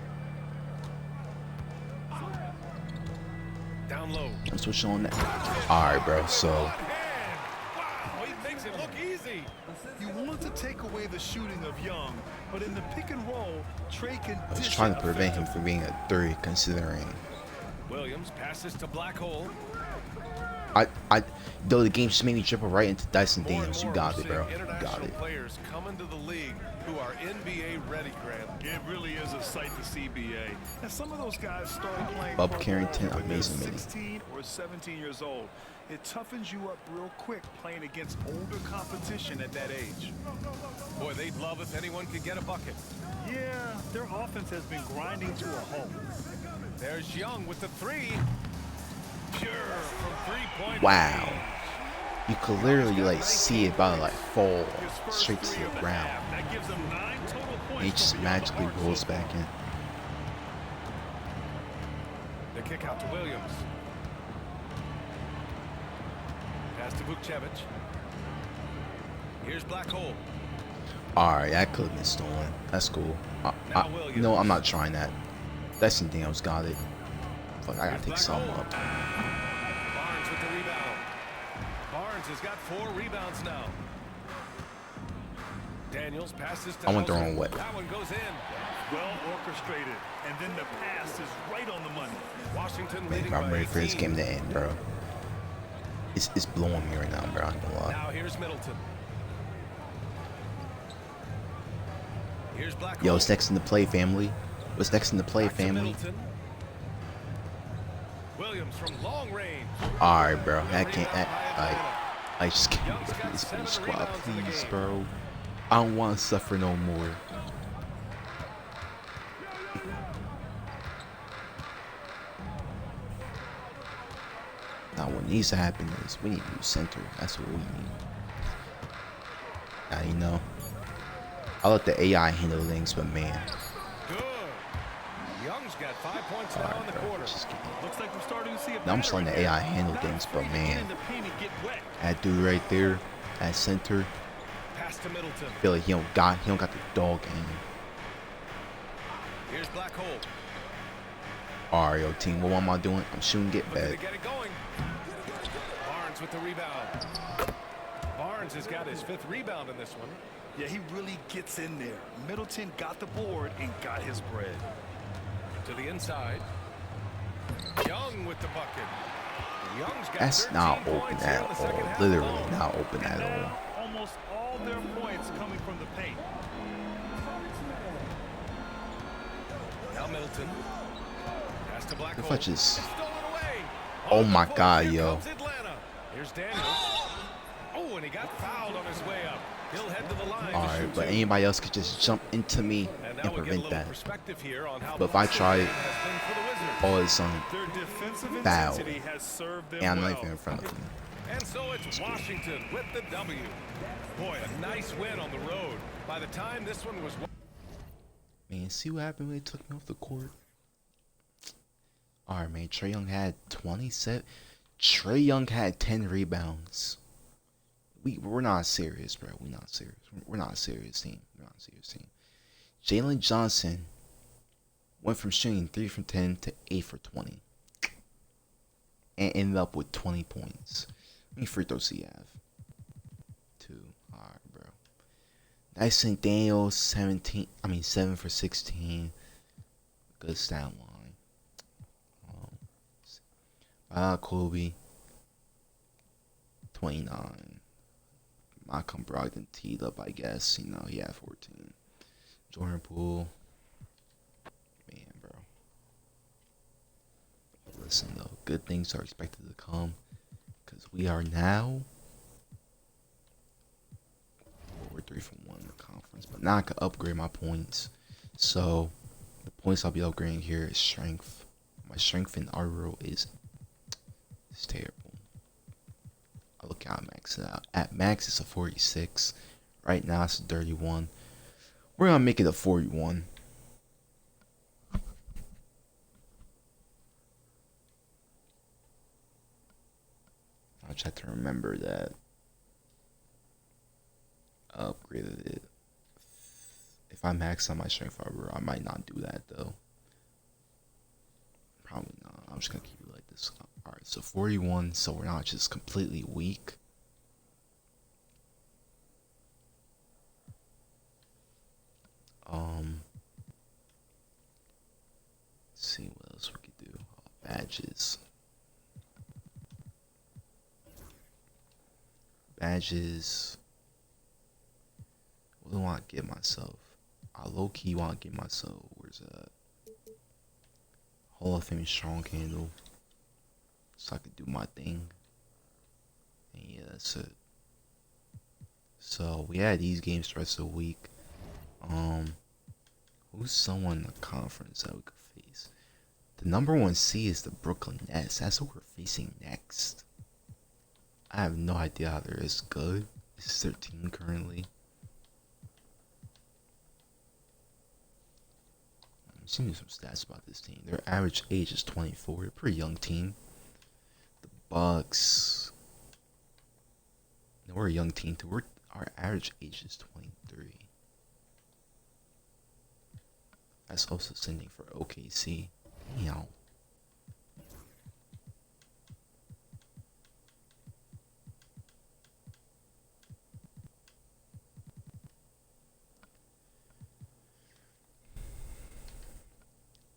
Speaker 10: Down low.
Speaker 1: I'm switching on that. All right, bro. So.
Speaker 10: Wow, he makes it look easy.
Speaker 11: You want to take away the shooting of Young, but in the pick and roll, Trae can.
Speaker 1: I was trying to prevent him from being a 3, considering.
Speaker 10: Williams passes to Black Hole.
Speaker 1: Though the game just made me triple right into Dyson Daniels. You got it, bro. You got it.
Speaker 10: Players coming to the league who are NBA ready, Grant.
Speaker 11: It really is a sight to see, BA. And some of those guys started playing
Speaker 1: Bub Carrington, amazing,
Speaker 11: 16 or 17 years old. It toughens you up real quick playing against older competition at that age.
Speaker 10: Boy, they'd love if anyone could get a bucket.
Speaker 11: Yeah, their offense has been grinding to a halt.
Speaker 10: There's Young with the 3. Pure from 3-point.
Speaker 1: Wow. You could literally like see it about to like fall straight to the ground. And he just magically rolls back in.
Speaker 10: The kick out to Williams. Pass to Vukcevic. Here's Black Hole.
Speaker 1: Alright, that could have been stolen. That's cool. No, I'm not trying that. That's Daniels got it. Fuck, I gotta take some up.
Speaker 10: Barnes with the rebound. Barnes has got 4 rebounds now. Daniels passes to
Speaker 1: I went the wrong way.
Speaker 10: That one goes in.
Speaker 11: Well orchestrated, and then the pass is right on the money.
Speaker 10: Washington
Speaker 1: Man,
Speaker 10: leading
Speaker 1: I'm
Speaker 10: by
Speaker 1: ready for this
Speaker 10: 18.
Speaker 1: game to end, bro. It's blowing me right now, bro. I'm gonna lie.
Speaker 10: Now here's Middleton. Here's Black.
Speaker 1: Yo, what's next in the play, family? What's next in the play, family?
Speaker 10: Williams from long range.
Speaker 1: Alright, bro. That can't. I just can't get this blue squad, please, bro. I don't want to suffer no more. Now, what needs to happen is we need to do center. That's what we need. Now you know. I let the AI handle things, but man.
Speaker 10: Good. Young's got 5 points now in the quarter.
Speaker 11: Looks like we're starting to see a
Speaker 1: Now I'm just letting the AI handle things, but man. That dude right there, at center.
Speaker 10: Pass to Middleton.
Speaker 1: I feel like he don't got the dog in him.
Speaker 10: Here's Black Hole.
Speaker 1: Alright, yo, team, what am I doing? I'm shooting get back.
Speaker 10: Get it going. Barnes with the rebound. Barnes has got his 5th rebound in this one.
Speaker 11: Yeah, he really gets in there. Middleton got the board and got his bread.
Speaker 10: To the inside. Young with the bucket. Young's got
Speaker 1: That's not open at all. Literally not open at all.
Speaker 11: Almost all their points coming from the paint.
Speaker 10: Now Middleton. Pass to Black Hole.
Speaker 1: If I just... Oh my god, yo.
Speaker 10: Here's Daniels. Oh, and he got fouled on his way up. He'll head to the line.
Speaker 1: Alright, but anybody else could just jump into me and prevent that. But if I try it, all of a sudden, foul. And I'm not even in front of him.
Speaker 10: And so it's Washington with the W. Boy, a nice win on the road. By the time this one was...
Speaker 1: Man, see what happened when they took me off the court? Alright, man. Trae Young had 27. Trae Young had 10 rebounds. We're not serious, bro. We're not serious. We're not a serious team. We're not a serious team. Jalen Johnson went from shooting 3 from 10 to 8 for 20. And ended up with 20 points. How many free throws do you have? 2. Alright, bro. Dyson Daniels, 7 for 16. Good stat line. Kobe, 29. Malcolm Brogdon teed up, I guess. You know, he had 14. Jordan Poole. Man, bro. Listen, though. Good things are expected to come. Because we are now... we're 3 from 1 in the conference. But now I can upgrade my points. So, the points I'll be upgrading here is strength. My strength in Rbw is terrible. I look at max out. At max, it's a 46. Right now, it's a 31. We're gonna make it a 41. I'll try to remember that. I upgraded it. If I max on my strength Rbw, I might not do that though. Probably not. I'm just gonna keep it like this. Alright, so 41, so we're not just completely weak. Let's see what else we could do. Badges. Badges. What do I want to give myself? I low-key want to give myself, where's that? Hall of Fame strong handle. So I could do my thing. And yeah, that's it. So we had these games the rest of the week. Who's someone in the conference that we could face? The number 1 seed is the Brooklyn Nets. That's who we're facing next. I have no idea how they're as good. It's 13 currently. I'm seeing some stats about this team. Their average age is 24. They're a pretty young team. The Bucks. No, we're a young team too. Our average age is 23. That's also sending for OKC. Damn.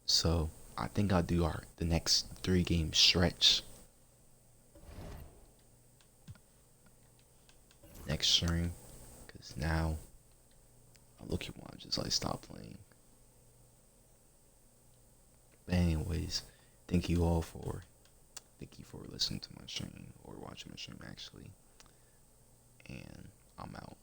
Speaker 1: So I think I'll do the next 3-game stretch next stream, because now I look at want to just like stop playing. But anyways, thank you for listening to my stream, or watching my stream actually, and I'm out.